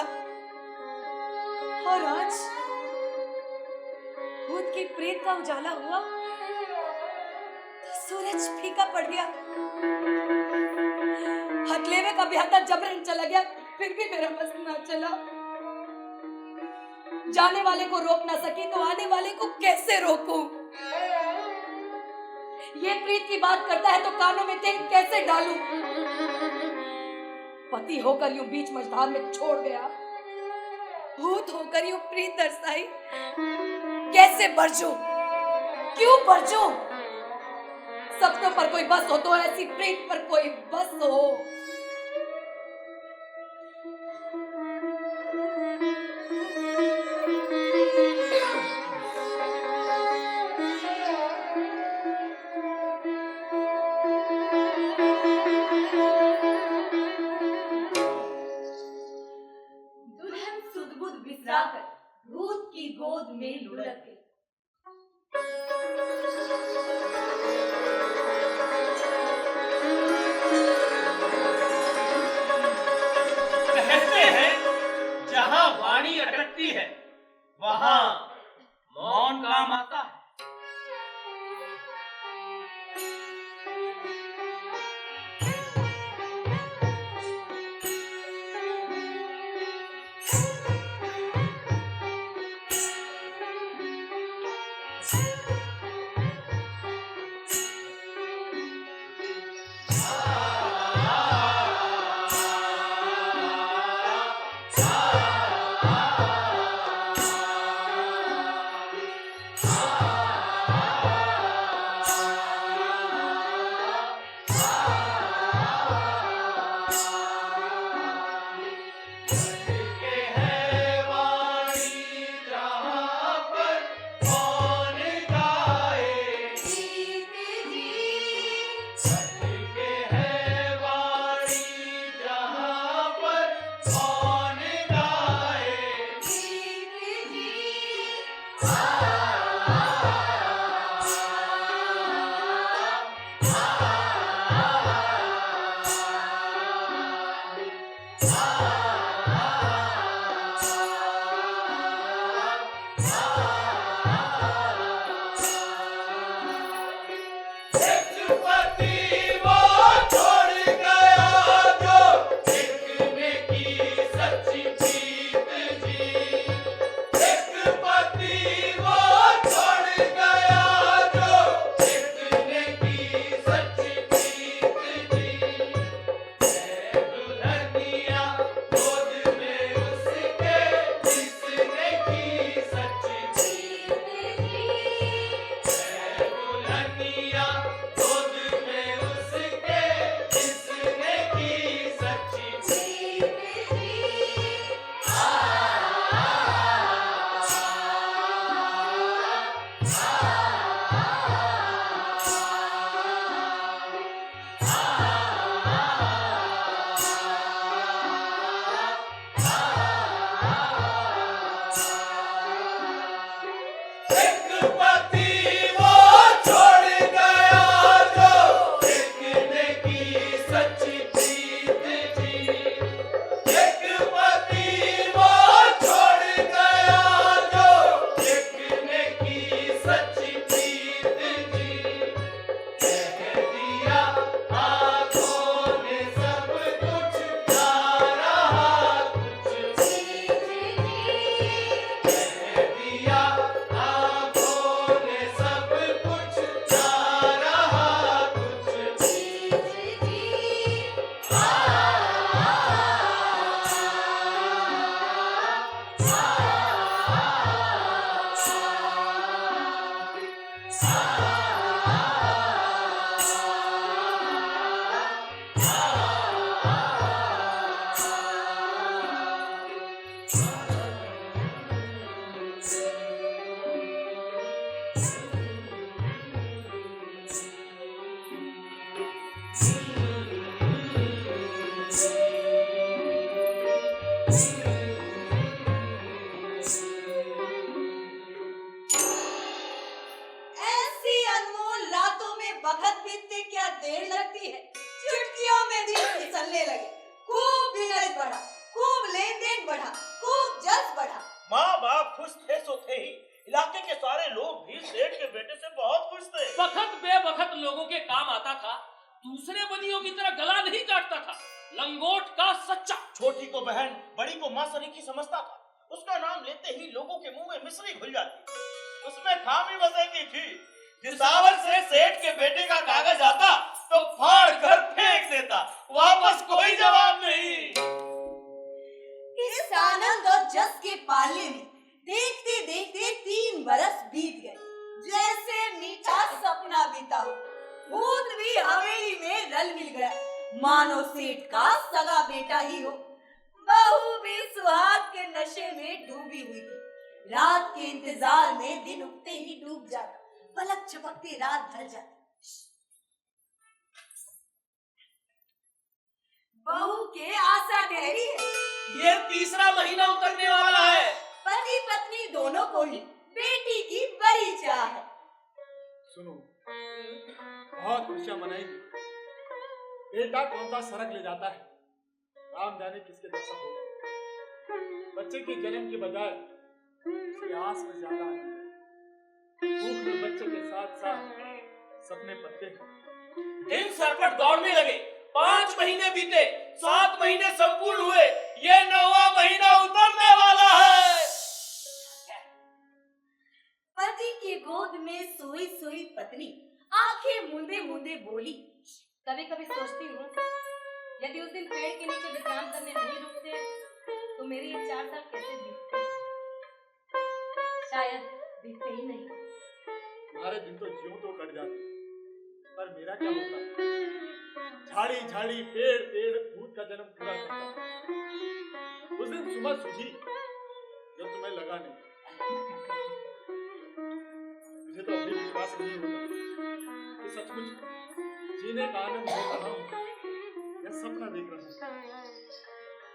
[SPEAKER 2] और आज भूत की प्रेत का उजाला हुआ तो सूरज फीका पड़ गया। हथलेवे का ब्याहता जबरन चला गया फिर भी मेरा बस ना चला। जाने वाले को रोक ना सकी तो आने वाले को कैसे रोकूं? ये प्रीत की बात करता है तो कानों में तेल कैसे डालूं? पति होकर यूं बीच मझधार में छोड़ गया। भूत होकर यूं प्रीत दर्शाई कैसे बरजूं? क्यों बरजूं? सपनों पर कोई बस हो तो ऐसी प्रीत पर कोई बस हो। दुल्हन सुध-बुध बिसराकर भूत की गोद में लुढ़क गई।
[SPEAKER 1] कहते हैं जहां वाणी अटकती है वहां मौन काम आता है।
[SPEAKER 4] पति वो
[SPEAKER 7] खुश थे सो थे ही, इलाके के सारे लोग भी सेठ के बेटे से बहुत खुश थे।
[SPEAKER 1] बखत बेबखत लोगों के काम आता था, दूसरे बनियों की तरह गला नहीं काटता था, लंगोट का सच्चा।
[SPEAKER 7] छोटी को बहन, बड़ी को माँ सरीखी समझता था। उसका नाम लेते ही लोगों के मुंह में मिश्री घुल जाती। उसमें खामी बस एक ही थी, दिसावर से सेठ के बेटे का कागज आता तो फाड़ कर फेंक देता, वापस कोई जवाब नहीं।
[SPEAKER 2] इस आनंद और जस के पाले में देखते देखते 3 बरस बीत गए, जैसे मीठा सपना बीता हो। भूत भी हवेली में रल मिल गया, मानो सेठ का सगा बेटा ही हो। बहू भी सुहाग के नशे में डूबी हुई थी। रात के इंतजार में दिन उगते ही डूब जाता, पलक झपकते रात ढल जाती। बहू के आशा ठहरी है,
[SPEAKER 1] ये तीसरा महीना उतरने वाला है।
[SPEAKER 2] पति पत्नी दोनों को ही बेटी की बड़ी चाह है।
[SPEAKER 5] सुनो, बहुत खुशियां मनाएंगे। बेटा कौन सा सड़क ले जाता है, राम जाने किसके जैसा होगा। बच्चे के जन्म के बजाय उसकी आस में ज्यादा आनंद है। भूख में बच्चे के साथ साथ सपने पत्ते हैं।
[SPEAKER 1] दिन सरपट दौड़ने लगे, 5 महीने बीते, 7 महीने संपूर्ण हुए, ये 9वां महीना उतरने वाला है।
[SPEAKER 2] पति की गोद में सोई सोई पत्नी आंखें मूंदे मूंदे बोली, कभी कभी सोचती हूँ यदि उस दिन पेड़ के नीचे विश्राम करने नहीं रुकते तो मेरे ये 4 साल कैसे बीतते। शायद बीतते ही नहीं।
[SPEAKER 5] तुम्हारे दिन तो ज्यों तो कट जाते, पर मेरा क्या होता। झाड़ी झाड़ी पेड़ पेड़ भूत का जन्म पूरा करता। उस दिन सुबह सूझी जब तुम्हें लगा नहीं। मुझे तो अभी विश्वास नहीं होता कि सचमुच जीने का आनंद ले रहा हूँ या सपना देख रहा हूँ।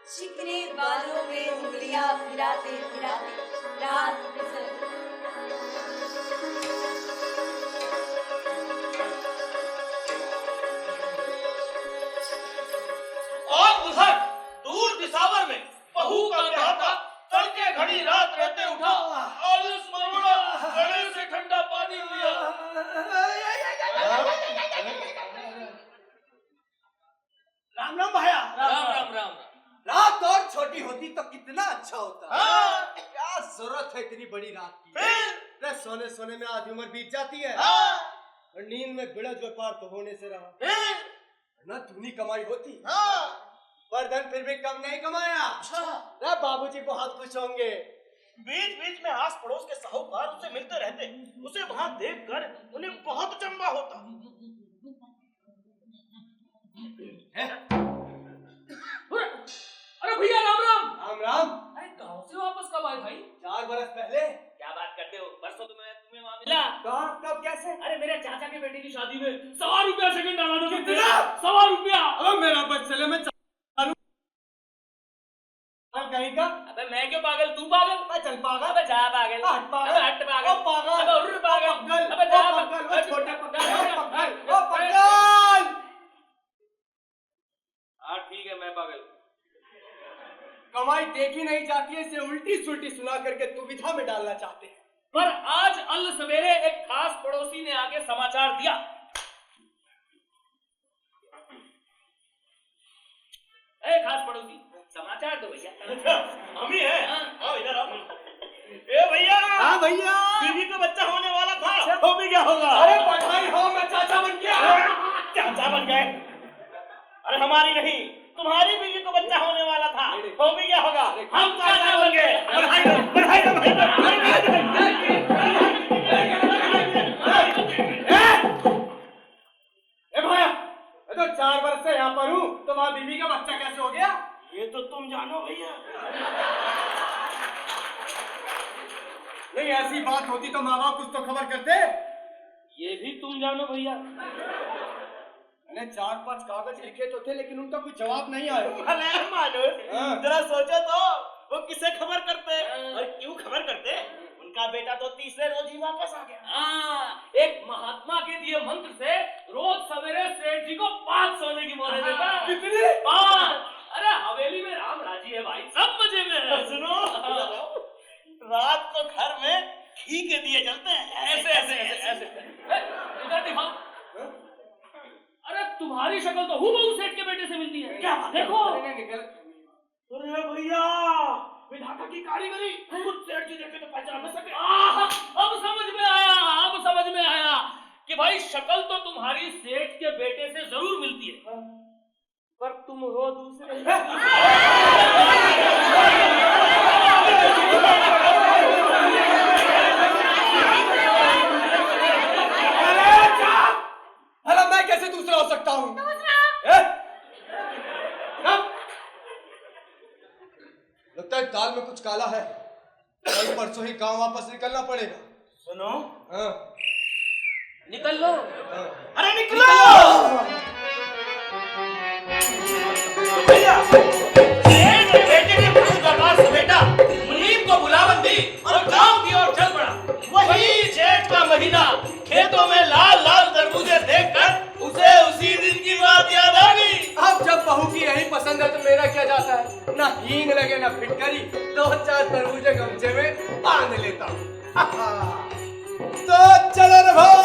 [SPEAKER 2] चिकने बालों में उंगलियां फिराते फिराते रात गुजर गई।
[SPEAKER 1] और उधर दूर दिसावर में बहू का ब्याह था। तड़के घड़ी रात रहते उठा, आलस मरोड़ा, गले से ठंडा पानी पिया।
[SPEAKER 8] राम राम भैया।
[SPEAKER 1] राम राम राम।
[SPEAKER 8] रात और छोटी होती तो कितना अच्छा होता।
[SPEAKER 7] हाँ।
[SPEAKER 8] क्या जरूरत है इतनी बड़ी रात की।
[SPEAKER 7] फिर
[SPEAKER 8] सोने सोने में आधी उम्र बीत जाती है।
[SPEAKER 7] हाँ।
[SPEAKER 8] और नींद में बिड़ज व्यापार तो होने से रहा।
[SPEAKER 7] फिर
[SPEAKER 8] न दुनी कमाई होती।
[SPEAKER 7] हाँ।
[SPEAKER 8] पर धन फिर भी कम नहीं कमाया। अरे बाबूजी बहुत खुश होंगे।
[SPEAKER 7] बीच बीच में आस पड़ोस के साहूकार उससे मिलते रहते, उसे वहां देखकर उन्हें बहुत चंबा होता।
[SPEAKER 1] अरे भैया राम राम।
[SPEAKER 8] राम राम।
[SPEAKER 1] अरे गांव से वापस कब आए भाई?
[SPEAKER 8] 4 बरस पहले।
[SPEAKER 1] क्या बात करते हो, परसों तो मैं तुम्हें वहां मिला।
[SPEAKER 8] कहाँ कब कैसे?
[SPEAKER 1] अरे मेरे चाचा के बेटे की शादी में 1.25 रुपया सेकंड डाला था।
[SPEAKER 8] कितना?
[SPEAKER 1] 1.25 रुपया।
[SPEAKER 8] अब मेरा बच्चे में कहीं का।
[SPEAKER 1] अबे मैं क्यों पागल, तू पागल?
[SPEAKER 8] चल पागल।
[SPEAKER 1] अबे जा पागल।
[SPEAKER 8] हट पागल।
[SPEAKER 1] अबे हट पागल।
[SPEAKER 8] ओ पागल।
[SPEAKER 1] अबे उर्र पागल।
[SPEAKER 8] पागल।
[SPEAKER 1] अबे जा
[SPEAKER 8] ओ
[SPEAKER 1] पागल।
[SPEAKER 8] पागल। ओ छोटा पागल। ओ पागल।
[SPEAKER 1] ओ
[SPEAKER 8] ओ पागल।
[SPEAKER 1] हाँ ठीक है, मैं पागल।
[SPEAKER 8] कमाई देखी नहीं जाती है, इसे उल्टी सुल्टी सुना करके दुविधा में डालना चाहते हैं।
[SPEAKER 1] पर आज अल सवेरे एक खास पड़ोसी ने आके समाचार दिया। ए खास पड़ोसी, समाचार दो भैया।
[SPEAKER 7] हम ही हैं। आओ इधर आओ। ए भैया।
[SPEAKER 8] हाँ भैया।
[SPEAKER 7] बीवी को बच्चा होने वाला था, हो भी क्या होगा?
[SPEAKER 8] अरे बधाई हो, मैं चाचा बन गया।
[SPEAKER 7] चाचा बन गए? अरे हमारी नहीं, तुम्हारी बीवी को बच्चा होने वाला था, हो भी क्या होगा? हम चाचा बन गए। बधाई दो, बधाई दो, बधाई दो।
[SPEAKER 8] ए भैया, मैं तो 4 वर्ष से यहाँ पर हूँ, तो वहाँ बीवी का बच्चा कैसे हो गया?
[SPEAKER 7] ये तो तुम जानो भैया।
[SPEAKER 8] नहीं ऐसी बात होती तो माँ बाप कुछ तो खबर करते।
[SPEAKER 1] ये भी तुम जानो भैया।
[SPEAKER 8] मैंने 4-5 कागज लिखे तो थे, लेकिन उनका कुछ जवाब नहीं आया।
[SPEAKER 7] भले मानुस,
[SPEAKER 8] हाँ।
[SPEAKER 7] जरा सोचो तो, वो किसे खबर करते और क्यों खबर करते? उनका बेटा तो तीसरे रोज ही वापस आ गया।
[SPEAKER 1] हाँ, एक महात्मा के दिए मंत्र से रोज सवेरे सेठ जी को 5 सोने की बोले देता।
[SPEAKER 8] कितनी?
[SPEAKER 1] 5। अरे हवेली में राम राजी है भाई, सब मजे में है।
[SPEAKER 7] सुनो, रात को घर में घी के दिए जलते हैं
[SPEAKER 1] ऐसे ऐसे ऐसे ऐसे इधर दिखाओ। अरे तुम्हारी शक्ल तो हूबहू सेठ के बेटे से मिलती है।
[SPEAKER 7] क्या बात है?
[SPEAKER 1] देखो।
[SPEAKER 8] निकल।
[SPEAKER 1] अरे भैया विधाता की कारीगरी खुद सेठ जी देखे तो पहचान न सके। अब समझ में आया कि भाई शक्ल तो तुम्हारी सेठ के बेटे से जरूर मिलती है, पर तुम हो दूसरे।
[SPEAKER 8] भला मैं कैसे दूसरा हो सकता हूँ? लगता है दाल में कुछ काला है। कल परसों ही गांव वापस निकलना पड़ेगा।
[SPEAKER 7] सुनो,
[SPEAKER 8] हाँ।
[SPEAKER 1] निकल लो।
[SPEAKER 7] अरे निकलो भैया। सेठ के बेटे ने फूल दरबार से बेटा मुनीम को बुलावन दी और गांव की ओर चल पड़ा। वही जेठ का महीना, खेतों में लाल लाल तरबूजे देखकर उसे उसी दिन की बात याद आ गई।
[SPEAKER 8] अब जब बहू की यही पसंद है तो मेरा क्या जाता है? ना हींग लगे ना फिटकरी, 2-4 तरबूजे गमछे में बांध लेता हूँ। तो चलो रे भाई।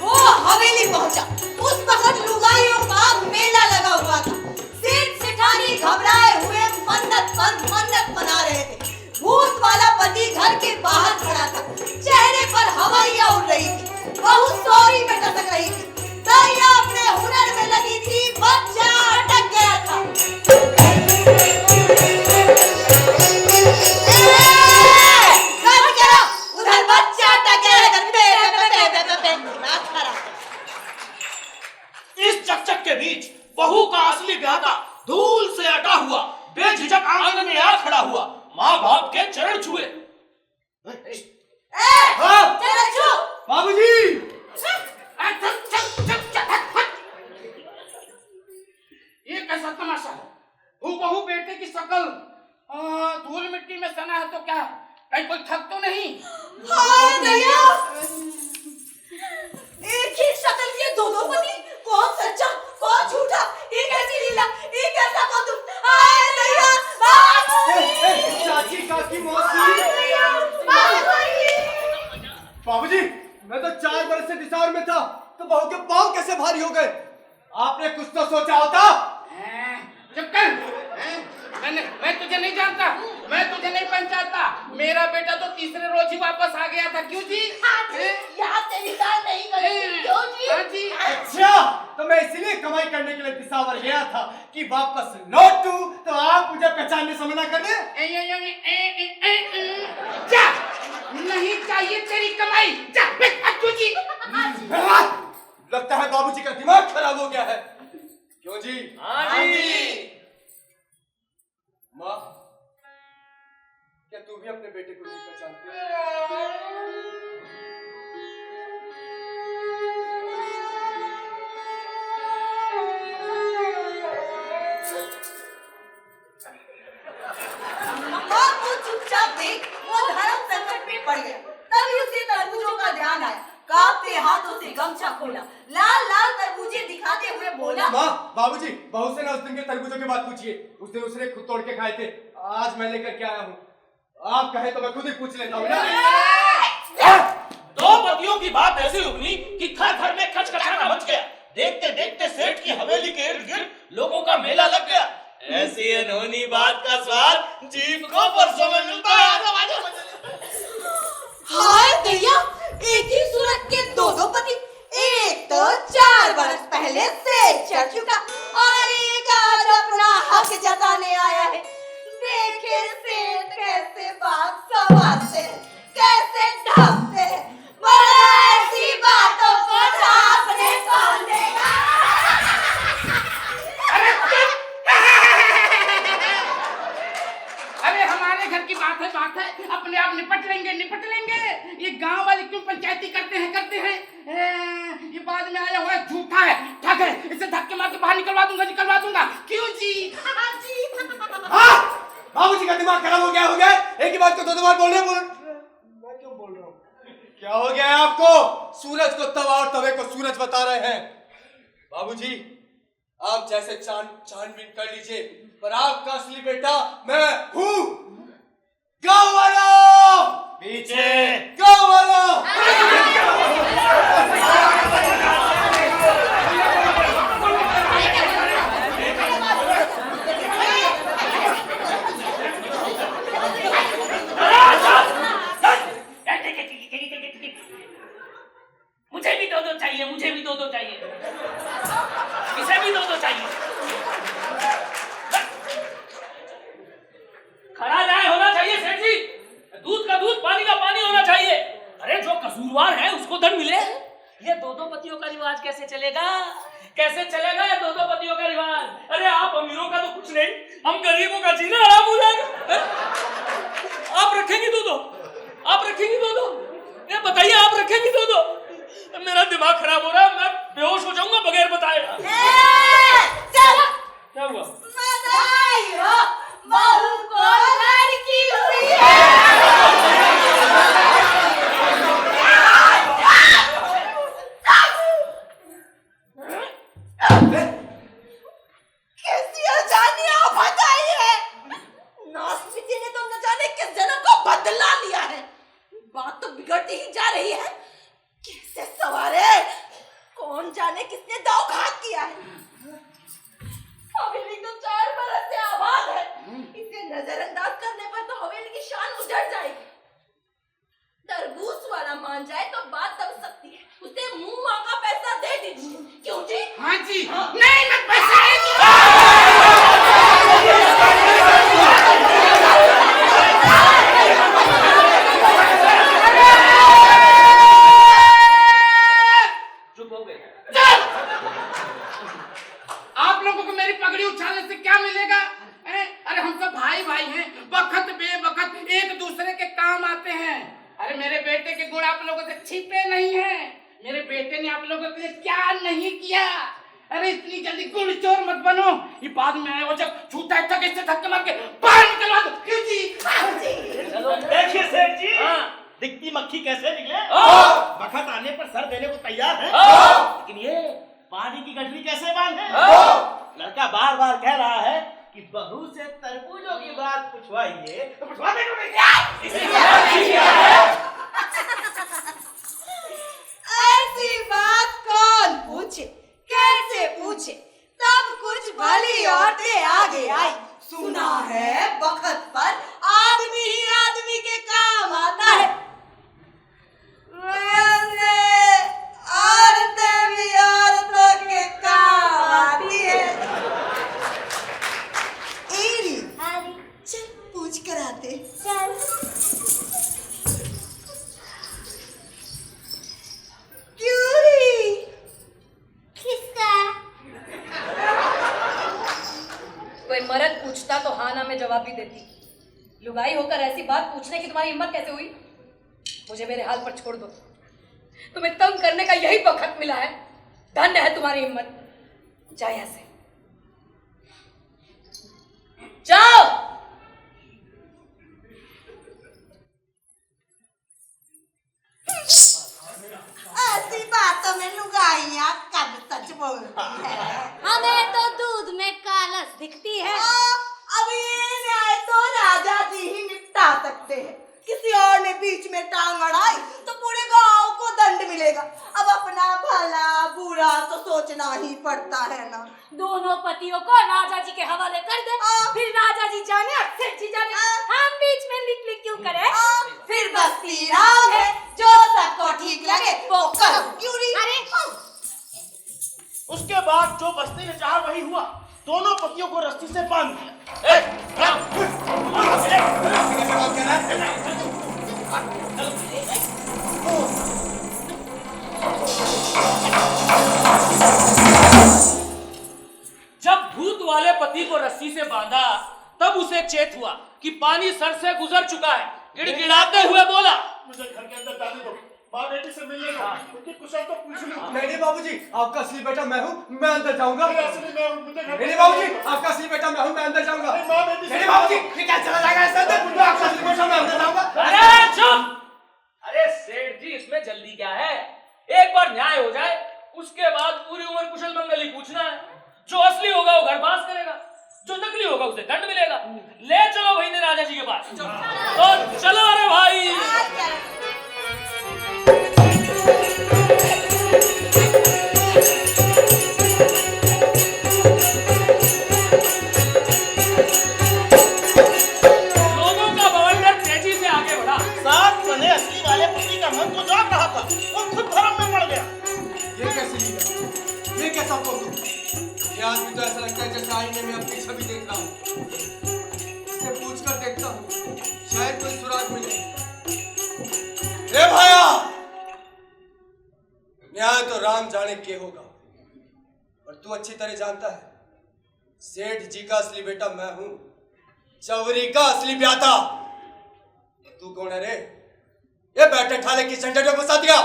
[SPEAKER 2] वो हवेली पहुंचा। उस वक्त लुगाइयों का मेला लगा हुआ था। सेठ सेठानी घबराए हुए मन्नत मना रहे थे। भूत वाला पति घर के बाहर खड़ा था। चेहरे पर हवाइयां उड़ रही थी। बहू सौरी में टसक रही थी। दैया अपने हुनर में लगी थी। बच्चा अटक गया था। उधर बच्चा अटक गया।
[SPEAKER 7] इस चकचक के बीच बहू का असली ब्याता धूल से अटा हुआ बेझिझक आंगन में आ खड़ा हुआ। माँ बाप के चरण छुए।
[SPEAKER 8] बाबूजी।
[SPEAKER 1] ये कैसा तमाशा है? हूबहू बेटे की शक्ल धूल मिट्टी में सना है तो क्या कहीं कोई थक तो नहीं?
[SPEAKER 2] हाय दैया, एक ही शक्ल के दो पति, कौन सच्चा कौन झूठा? ये कैसी लीला, ये कैसा कौतुक? हाय दैया,
[SPEAKER 8] चाची काकी मौसी। बाबूजी, मैं तो 4 बरस से दिसार में था, तो बहू के पाँव कैसे भारी हो गए? आपने कुछ तो सोचा होता।
[SPEAKER 1] चुप कर। मैं तुझे नहीं जानता, मैं तुझे नहीं पहचानता। मेरा बेटा तो तीसरे रोज ही वापस आ गया था। क्यों जी?
[SPEAKER 2] यहाँ से निकाल नहीं गए। क्यों जी?
[SPEAKER 1] हाँ जी।
[SPEAKER 8] अच्छा, तो मैं इसीलिए कमाई करने के लिए दिसावर गया था कि वापस लौटूं तो आप मुझे पहचानने से मना कर दें।
[SPEAKER 1] जा, नहीं चाहिए तेरी कमाई। जा, अच्छू जी।
[SPEAKER 8] लगता है बाबूजी का दिमाग खराब हो गया है। क्यों जी?
[SPEAKER 7] हाँ जी।
[SPEAKER 8] माँ, क्या तू भी अपने बेटे को नहीं पहचानती?
[SPEAKER 2] माँ को चुपचाप देख, वो धर्म संकट में पड़ गया। तभी उसे तरबूजों का ध्यान आया। कांपते हाथों से गमछा खोला, लाल लाल तरबूजे दिखाते हुए बोला।
[SPEAKER 8] माँ, बाबूजी, बहू से ना उस दिन के तरबूजों के बात पूछिए। उस दिन उसने खुद तोड़ के खाए थे। आज मैं लेकर के आया हूँ। आप कहे तो मैं खुद ही पूछ लेता हूँ ना।
[SPEAKER 7] दो पतियों की बात ऐसी उगनी कि घर घर में खचखचाना मच गया। देखते देखते सेठ की हवेली के इर्द गिर्द लोगों का मेला लग गया। ऐसी अनहोनी बात का स्वाद जीभ को परसों में मिलता है।
[SPEAKER 2] हाय दैया, एक ही सूरत के दो पति। एक तो 4 बरस पहले से चढ़ चुका और एक आज अपना हक जताने आया है। देखे सेठ कैसे बात संवारते, कैसे ढापते हैं। मगर ऐसी बातों को ढापने कौन देगा?
[SPEAKER 1] अरे हमारे घर की बात है, अपने आप निपट लेंगे। ये गांव वाले क्यों पंचायती करते हैं? ये बाद में आया हुआ झूठा है, ठग है। इसे धक्के मार के बाहर निकलवा दूंगा। क्यों जी?
[SPEAKER 8] बाबूजी का दिमाग खराब हो गया। एक ही बात को 2 बार बोल रहे। मैं क्यों बोल रहा हूँ? क्या हो गया है आपको? सूरज को तवा और तवे को सूरज बता रहे हैं। बाबूजी, आप जैसे छानबीन कर लीजिए, पर आपका असली बेटा मैं हूँ। गाँव वालों,
[SPEAKER 7] पीछे
[SPEAKER 8] गाँव वालों,
[SPEAKER 1] मुझे भी दो चाहिए, मुझे भी दो चाहिए, इसे भी दो चाहिए। खड़ा न्याय होना चाहिए सेठ जी, दूध का दूध पानी का पानी होना चाहिए। अरे जो कसूरवार है उसको दंड मिले। ये दो पतियों का रिवाज कैसे चलेगा? कैसे चलेगा ये दो पतियों का रिवाज? अरे आप अमीरों का तो कुछ नहीं, हम गरीबों का जीना आराम हो जाएगा। आप रखेंगी दो, आप रखेंगी दो, ये बताइए आप रखेंगी दो? मेरा दिमाग खराब हो रहा है, मैं बेहोश हो जाऊंगा बगैर बताए। क्या हुआ?
[SPEAKER 2] बहू को लड़की हुई है। कैसी अजानी आप बताइए। नास्तिकी ने तो न जाने किस जन्म को बदला लिया है। बात तो बिगड़ती ही जा रही है। कैसे सवारे, कौन जाने किसने दावघात किया है। हवेली तो 4 बरस से आबाद है, इसे नजरअंदाज करने पर तो हवेली की शान उजड़ जाएगी। तरबूज वाला मान जाए तो बात दब सकती है, उसे मुंह मांगा पैसा दे दीजिए। क्यों जी?
[SPEAKER 1] हाँ जी। नहीं मत पैसा चुप हो गए।
[SPEAKER 10] आप लोगों को मेरी पगड़ी उछालने से क्या मिलेगा? अरे हम सब भाई भाई हैं, वक्त बेवक्त एक दूसरे के काम आते हैं। अरे मेरे बेटे के गुण आप लोगों से छिपे नहीं हैं। मेरे बेटे ने आप लोगों के लिए क्या नहीं किया। अरे इतनी जल्दी गुण चोर मत बनो, ये बाद में आए वो जब छूटा है तक इससे धक्के मार के बाहर निकलवा दो।
[SPEAKER 7] चलो देखिए सेठ जी, दिखती मक्खी कैसे निकले। वक्त आने पर सर देने को तैयार है, लेकिन ये पानी की गठरी कैसे बांधे। लड़का बार बार कह रहा है कि बहू से तरबूजों की बात पूछवाइए, तो पूछवाने को नहीं।
[SPEAKER 2] ऐसी बात कौन पूछे, कैसे पूछे? तब कुछ भली औरतें आगे आई। सुना है वक्त पर आदमी ही आदमी के काम आता है। वैसे औरतें भी औरतों के काम आती है। एरी, चल पूछ कर आते। चल। क्यूरी,
[SPEAKER 9] किसका?
[SPEAKER 2] कोई मर्द पूछता तो हाँ ना में जवाब भी देती। लुगाई होकर ऐसी बात पूछने की तुम्हारी हिम्मत कैसे हुई? मुझे मेरे हाल पर छोड़ दो। तुम्हें तंग करने का यही वक्त मिला है। धन्य है तुम्हारी हिम्मत। जाओ यहां से, जाओ। ऐसी बातों में लुगाइयां कब सच बोलती है।
[SPEAKER 9] हमें तो दूध में कालस दिखती है।
[SPEAKER 2] अब ये न्याय तो राजा जी ही निपटा सकते हैं। किसी और ने बीच में टांग अड़ाई तो पूरे गांव को दंड मिलेगा। अब अपना भला बुरा तो सोचना ही पड़ता है ना।
[SPEAKER 9] दोनों पतियों को राजा जी के हवाले कर दे, फिर राजा जी जाने और सेठ जी जाने, हम बीच में लिक लिक क्यों करें?
[SPEAKER 2] फिर बस्ती राम है, जो सबको ठीक लगे वो करो। क्यूरी,
[SPEAKER 9] अरे
[SPEAKER 7] उसके बाद जो बस्ती ने चाहा वही हुआ। दोनों पतियों को रस्सी से बांध दिया।
[SPEAKER 1] जब भूत वाले पति को रस्सी से बांधा तब उसे चेत हुआ कि पानी सर से गुजर चुका है। गिड़गिड़ाते हुए बोला,
[SPEAKER 5] मुझे घर के अंदर जाने दो, माँ बेटी से मिलने दो, उनकी कुशल तो पूछ लूं।
[SPEAKER 8] नहीं बाबूजी, आपका असली बेटा मैं हूँ, मैं अंदर जाऊंगा।
[SPEAKER 5] असली मैं हूँ, मुझे घर
[SPEAKER 8] नहीं बाबूजी, आपका असली बेटा मैं हूँ, मैं अंदर जाऊंगा।
[SPEAKER 5] माँ बेटी से
[SPEAKER 8] नहीं बाबूजी, ये क्या चला जाएगा ऐसे अंदर? आपका असली बेटा मैं अंदर जाऊंगा।
[SPEAKER 1] अरे चुप! अरे सेठ जी फिर इसमें जल्दी क्या है? एक बार न्याय हो जाए, उसके बाद पूरी उम्र कुशल मंगल ही पूछना है। जो असली होगा वो घर पास करेगा, जो नकली होगा उसे दंड मिलेगा। ले चलो भाई ने राजा जी के पास। तो चलो अरे भाई। लोगों का बवंडर तेजी से आगे बढ़ा।
[SPEAKER 7] साथ बने असली वाले पति का मन तो जाग रहा था, वो खुद भरम में पड़ गया।
[SPEAKER 8] ये कैसे लीला? ये कैसा कौतुक? ये आदमी तो ऐसा लगता है जैसे आईने में अपनी छवि देख रहा हूँ। इससे पूछकर देखता हूँ, शायद कोई सुराग मिले। ए भाया, न्याय तो राम जाने के होगा, और तू अच्छी तरह जानता है सेठ जी का असली बेटा मैं हूँ, चवरी का असली ब्याता। तू कौन है रे? ये बैठे ठाले की झंझट में फंसा दिया।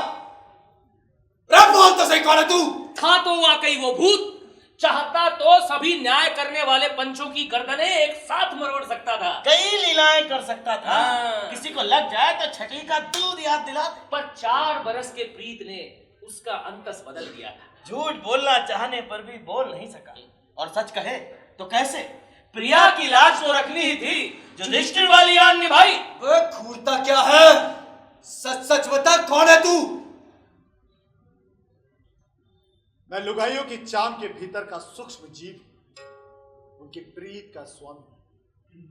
[SPEAKER 8] बोल तो सही, कौन है तू?
[SPEAKER 1] था तो वाकई वो भूत। चाहता तो सभी न्याय करने वाले पंचों की गर्दनें एक साथ मरोड़ सकता था,
[SPEAKER 7] कई लीलाएं कर सकता था।
[SPEAKER 1] हाँ।
[SPEAKER 7] किसी को लग जाए तो छठी का दूध याद दिला दे।
[SPEAKER 1] पर 4 बरस के प्रीत ने उसका अंतस बदल दिया था।
[SPEAKER 7] झूठ बोलना चाहने पर भी बोल नहीं सका, और सच कहे तो कैसे? प्रिया की लाज तो रखनी ही थी, जो युधिष्ठिर वाली आन निभाई।
[SPEAKER 8] वो घूरता क्या है? सच सच बता, कौन है तू?
[SPEAKER 5] मैं लुगाइयों की चाम के भीतर का सूक्ष्म जीव, उनकी प्रीत का स्वामी।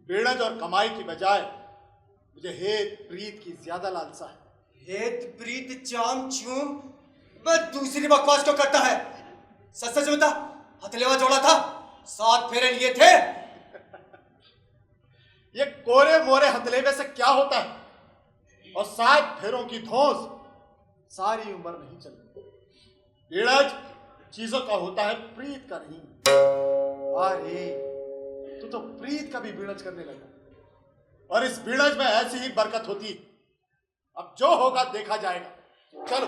[SPEAKER 5] बेड़ज और कमाई की बजाय मुझे हेत प्रीत की ज्यादा लालसा है।
[SPEAKER 8] हेत प्रीत चाम चूम, मैं दूसरी बकवास क्यों करता है? सच सच बता, हथलेवा जोड़ा था, 7 फेरे लिए थे।
[SPEAKER 5] ये कोरे मोरे हथलेवे से क्या होता है? और 7 फेरों की धौंस सारी उम्र नहीं चलती। बेड़ज चीजों का होता है, प्रीत का नहीं। अरे तू तो प्रीत का भी बीड़ज करने लगा, और इस बीड़ज में ऐसी ही बरकत होती। अब जो होगा देखा जाएगा। चलो।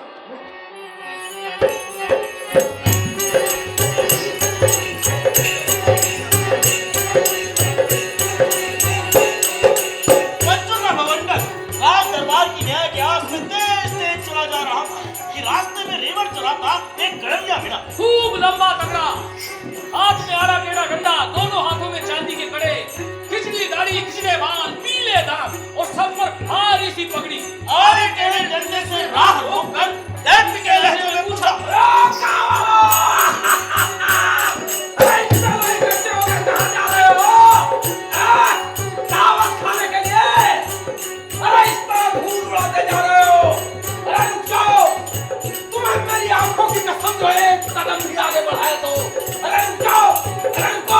[SPEAKER 7] बच्चों का बवंडर राज दरबार की न्याय के आस में तेज तेज चला जा रहा था कि रास्ते में रेवड़ चलाता एक गड़रिया मिला।
[SPEAKER 1] खूब लंबा तगड़ा, हाथ में आड़ा टेढ़ा डंडा, दोनों हाथों में चांदी के कड़े, खिचड़ी दाढ़ी, खिचड़े बाल, पीले दांत, और सब पर भारी सी पगड़ी।
[SPEAKER 7] आड़े टेढ़े डंडे से राह रोककर दैत्य के लहजे में पूछा,
[SPEAKER 6] दावत खाने के लिए? अरे इस तरह धूल उड़ाते जा रहे हो? अरे रुक जाओ, तुम्हें मेरी आंखों की कसम जो है, एक कदम भी आगे बढ़ाए तो। अरे रुक जाओ, अरे रुको,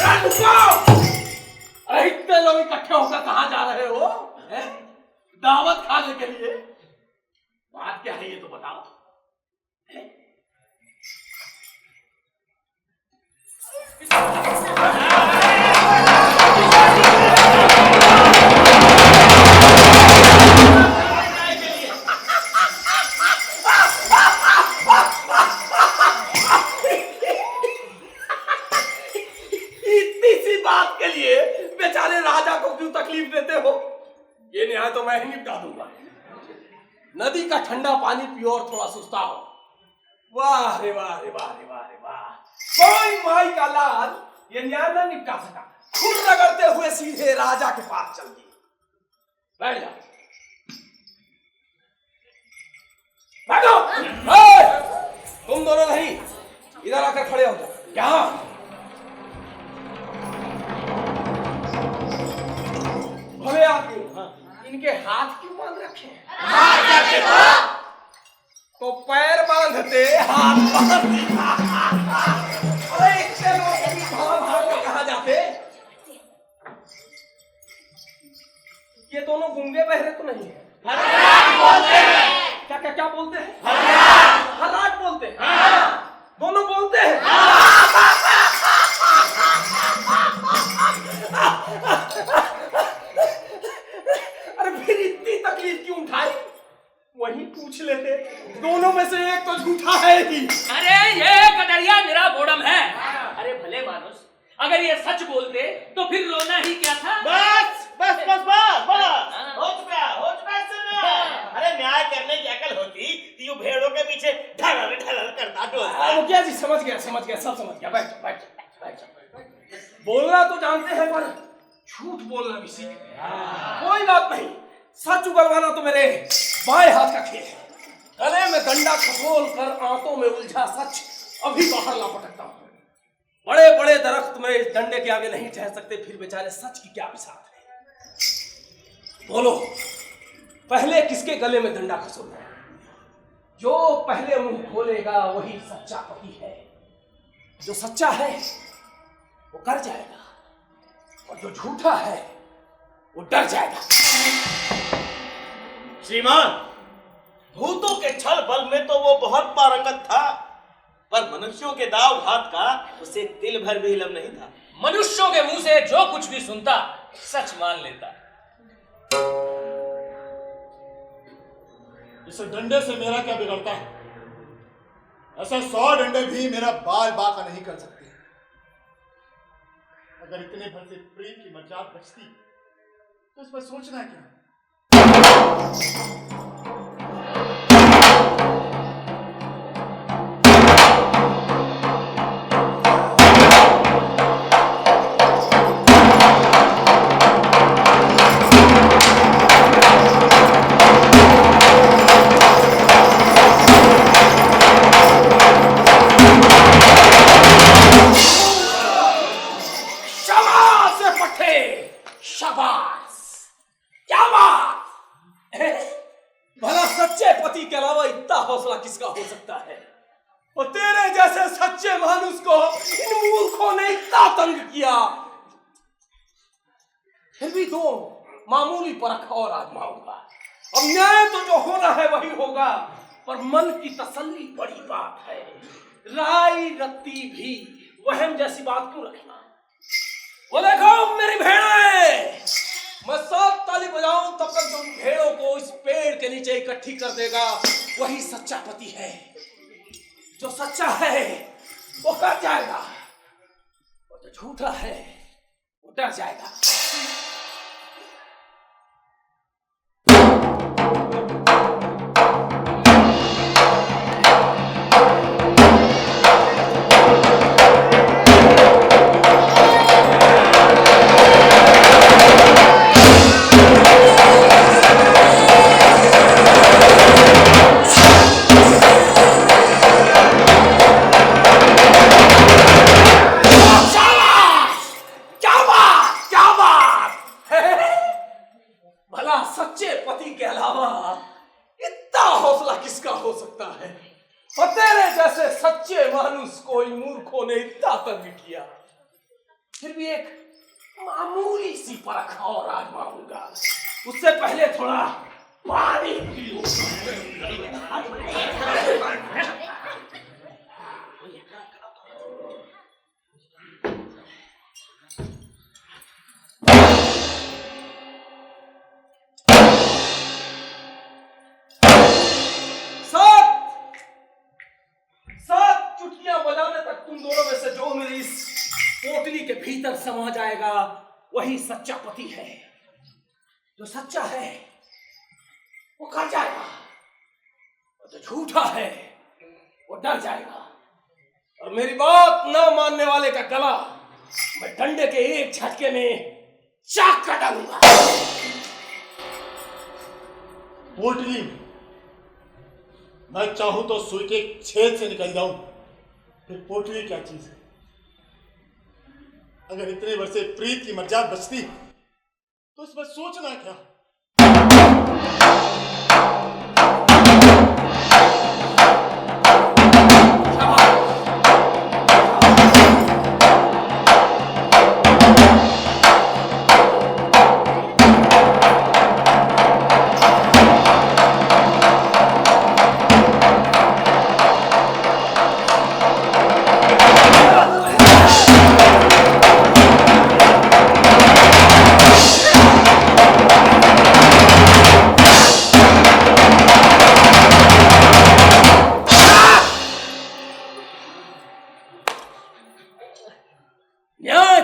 [SPEAKER 6] अरे रुक जाओ। अरे इतने लोग इकट्ठे होकर कहाँ जा रहे हो? दावत खाने के लिए? बात क्या है ये तो बताओ। इतनी सी बात के लिए बेचारे राजा को क्यों तकलीफ देते हो? ये न्याय तो मैं ही निपटा दूंगा। नदी का ठंडा पानी पियो और थोड़ा सुस्ता हो। वाह रे वाह रे वाह रे वाह रे वाह, कोई माई का लाल ये न्याय न निपटा सका। खुद रगड़ते हुए सीधे राजा के पास चल दिए। बैठ जाओ, बैठो। तुम दोनों नहीं, इधर आकर खड़े हो जाओ। क्या भले आदमी, इनके हाथ क्यों बांध रखे हैं? तो पैर बांधते, हाथ बांधते। अरे चलो कहाँ जाते? ये दोनों गूंगे बहरे तो नहीं है? क्या क्या क्या बोलते हैं? हलाक बोलते हैं। दोनों बोलते हैं। अरे फिर इतनी तकलीफ क्यों उठाई? वही पूछ लेते, दोनों में से एक तो झूठा है ही।
[SPEAKER 1] अरे ये कटरिया मेरा बोडम है। अरे भले मानुस, अगर ये सच बोलते तो फिर रोना ही क्या था?
[SPEAKER 7] बस बस बस बस बस, हो चुका इससे। अरे अरे न्याय करने की अकल होती तो यूं भेड़ों के पीछे ढलल ढलल करता डोलता।
[SPEAKER 6] मुखिया जी समझ गया सब समझ गया। बैठ। बोलना तो जानते हैं पर झूठ बोलना भी सीख गए। कोई बात नहीं, सच उगलवाना तो मेरे बाएं हाथ का खेल है। गले में डंडा खसोल कर आंतों में उलझा सच अभी बाहर ला पटकता हूं। बड़े बड़े दरख्त में इस डंडे के आगे नहीं ठहर सकते, फिर बेचारे सच की क्या बिसात है। बोलो, पहले किसके गले में डंडा खसोलना? जो पहले मुंह खोलेगा वही सच्चा पति है। जो सच्चा है वो कर जाएगा और जो झूठा है वो डर जाएगा।
[SPEAKER 7] श्रीमान, भूतों के छल बल में तो वो बहुत पारंगत था, पर मनुष्यों के दाव घात का उसे दिल भर भी इल्म नहीं था।
[SPEAKER 1] मनुष्यों के मुंह से जो कुछ भी सुनता सच मान लेता।
[SPEAKER 5] इस डंडे से मेरा क्या बिगड़ता है? ऐसे 100 डंडे भी मेरा बाल बाका नहीं कर सकते। अगर इतने भर से प्रेम की मर्यादा बचती तो इस पर सोचना क्या?
[SPEAKER 6] भला सच्चे पति के अलावा इतना हौसला किसका हो सकता है? और तेरे जैसे सच्चे मानुस को इन मूर्खों ने इतना तंग किया, फिर भी दो मामूली परख और आजमाऊंगा। अब न्याय तो जो होना है वही होगा, पर मन की तसल्ली बड़ी बात है। राई रत्ती भी वहम जैसी बात क्यों रखना? वो देखो मेरी भेड़ें, मैं 7 ताली बजाऊं तब तक जो भेड़ों को इस पेड़ के नीचे इकट्ठी कर देगा वही सच्चा पति है। जो सच्चा है वो कर जाएगा और जो झूठा है वो डर जाएगा। सच्चे पति के अलावा इतना हौसला किसका हो सकता है? और तेरे जैसे सच्चे मानुस को इन मूर्खों ने इतना तंग किया, फिर भी एक मामूली सी परख और आजमाऊंगा। उससे पहले थोड़ा पानी पी लो। सात चुटकियां बजाने तक तुम दोनों में से जो मेरी इस पोटली के भीतर समा जाएगा वही सच्चा पति है। जो सच्चा है वो कर जाएगा और जो झूठा है वो डर जाएगा। और मेरी बात न मानने वाले का गला मैं डंडे के एक झटके में चाक काट डालूंगा।
[SPEAKER 5] पोटली, मैं चाहूं तो सुई के छेद से निकल जाऊं, फिर पोटली क्या चीज है? अगर इतने वर्ष से प्रीत की मर्यादा बचती तो इस पर सोचना क्या?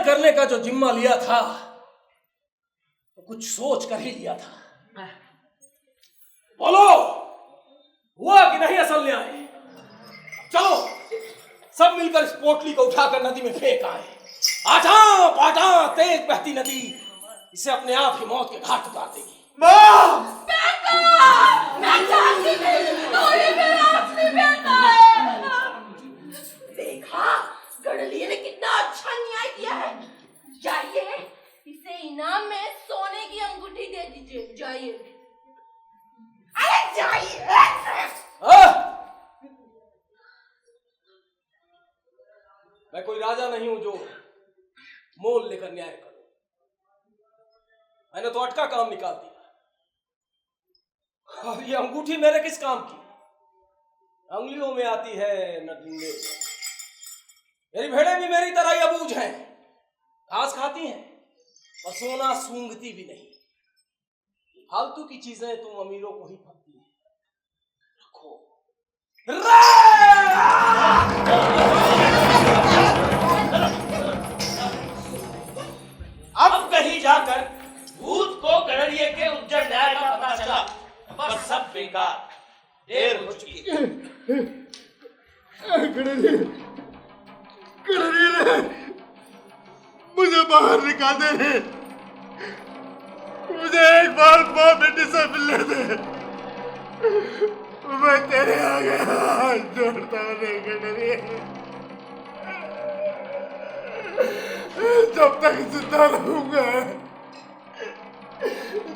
[SPEAKER 6] करने का जो जिम्मा लिया था तो कुछ सोच कर ही लिया था। बोलो, हुआ कि नहीं असल न्याय? चलो सब मिलकर इस पोटली को उठाकर नदी में फेंक आए। आजा पाटा तेज बहती नदी इसे अपने आप ही मौत के घाट उतार देगी।
[SPEAKER 11] देखा गड़लिए ने कितना अच्छा न्याय किया है। जाइए इसे इनाम में सोने की अंगूठी दे दीजिए। जाइए, अरे जाइए।
[SPEAKER 6] मैं कोई राजा नहीं हूं जो मोल लेकर न्याय करूं। मैंने तो अटका काम निकाल दिया, और ये अंगूठी मेरे किस काम की? अंगुलियों में आती है न डंडे। मेरी भेड़ें भी मेरी तरह ही अबूझ हैं, घास खाती हैं और सोना सूंघती भी नहीं। फालतू की चीजें तुम अमीरों को ही भाती हैं। रखो।
[SPEAKER 7] अब कहीं जाकर भूत को गड़रिए के उज्जर न्याय का पता चला, बस सब बेकार, देर हो चुकी।
[SPEAKER 5] गड़रिए मुझे बाहर निकाल दे रे। मुझे एक बार माँ बेटी से मिलने दे। मैं तेरे आगे हाथ जोड़ता हूँ गड़रिए। जब तक जिंदा रहूंगा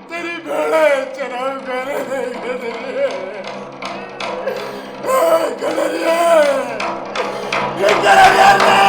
[SPEAKER 5] तेरी भेड़े चराऊंगा रे गड़रिए। गड़रिए, गड़रिए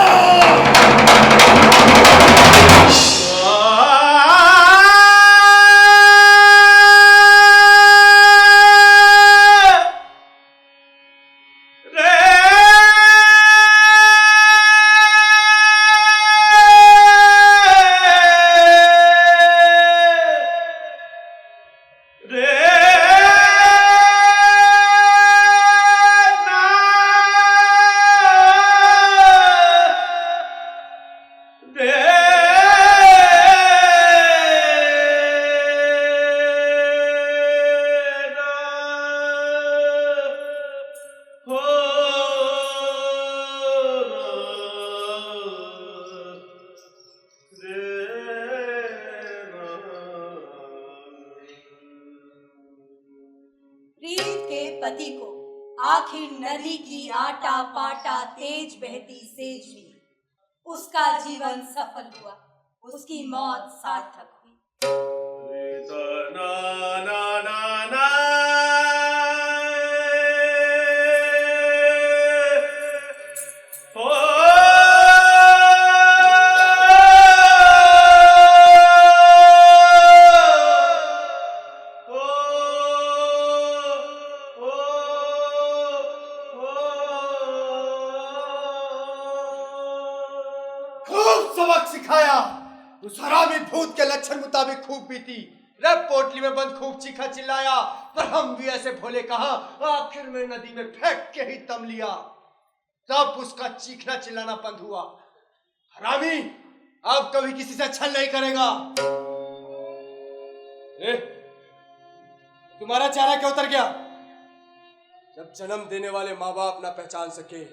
[SPEAKER 2] पति को आखिर नदी की आटा पाटा तेज बहती सेज मिली। उसका जीवन सफल हुआ, उसकी मौत सार्थक हुई।
[SPEAKER 8] सिखाया उस हरामी भूत के लक्षण मुताबिक खूब पीती, रब पोटली में बंद खूब चीखा चिल्लाया, पर हम भी ऐसे भोले कहा, आखिर में नदी में फेंक के ही दम लिया। तब उसका चीखना चिल्लाना बंद हुआ। हरामी अब कभी किसी से छल नहीं करेगा। तुम्हारा चेहरा क्यों उतर गया? जब जन्म देने वाले माँ बाप ना पहचान सके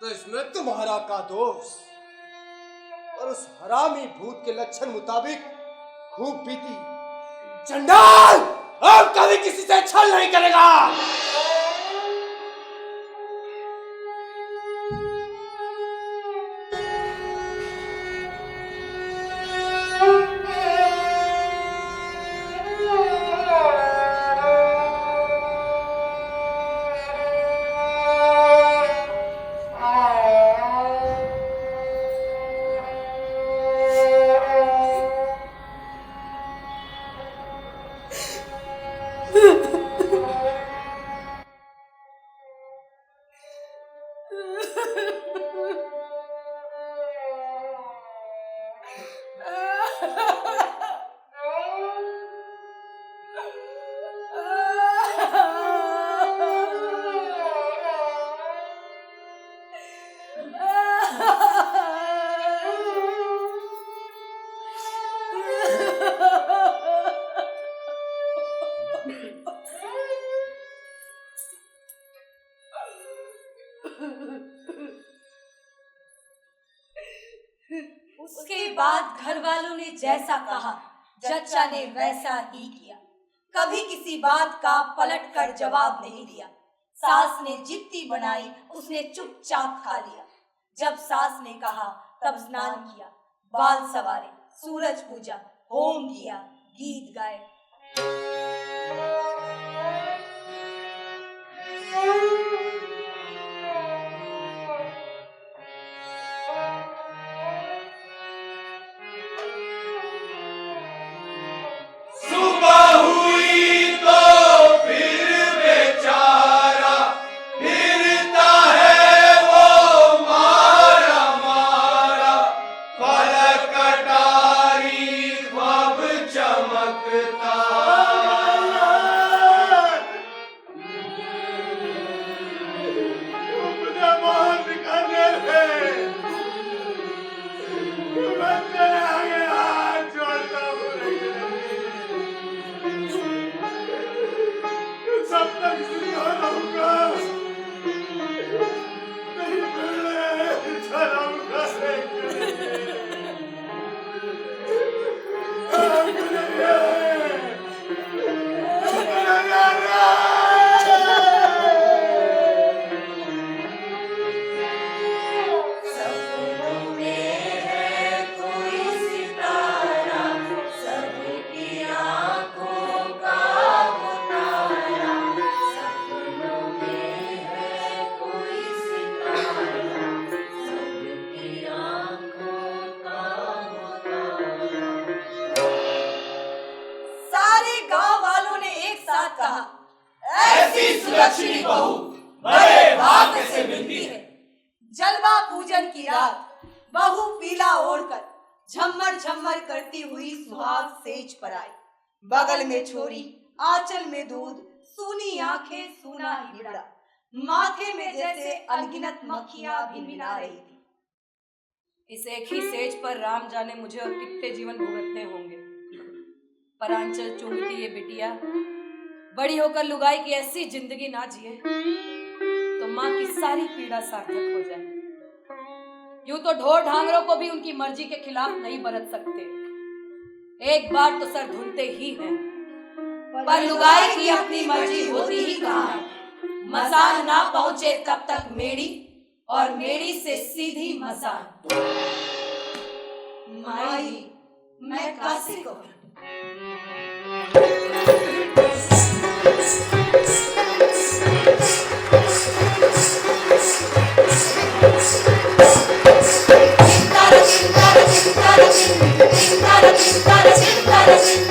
[SPEAKER 8] तो इसमें तुम्हारा का दोष। और उस हरामी भूत के लक्षण मुताबिक खूब पीती, चंडाल अब कभी किसी से छल नहीं करेगा।
[SPEAKER 2] उसके बाद घर वालों ने जैसा कहा जच्चा ने वैसा ही किया। कभी किसी बात का पलट कर जवाब नहीं दिया। सास ने जितनी बनाई उसने चुपचाप खा लिया। जब सास ने कहा तब स्नान किया, बाल सवारे, सूरज पूजा, होम किया, गीत गाए।
[SPEAKER 6] सुलक्षणी बहू बड़े भाग्य से मिलती है।
[SPEAKER 2] जलवा पूजन की रात बहू पीला ओढ़कर झम्मर झम्मर करती हुई सुहाग सेज पर आई। बगल में छोरी, आंचल में दूध, सूनी आंखें, सूना हिबड़ा, माथे में जैसे अनगिनत मक्खियां भिनभिना रही थी। इस एक ही सेज पर राम जाने मुझे और कितने जीवन भुगतने होंगे। पर आंचल चूमती ये बिटिया बड़ी होकर लुगाई की ऐसी जिंदगी ना जिए तो माँ की सारी पीड़ा सार्थक हो जाए। यूं तो ढोर ढांगरों को भी उनकी मर्जी के खिलाफ नहीं बरत सकते, एक बार तो सर धुलते ही हैं। पर लुगाई की अपनी मर्जी होती ही कहाँ है। मसान ना पहुंचे तब तक मेड़ी, और मेड़ी से सीधी मसान। माई मैं काशी को
[SPEAKER 11] Thank you.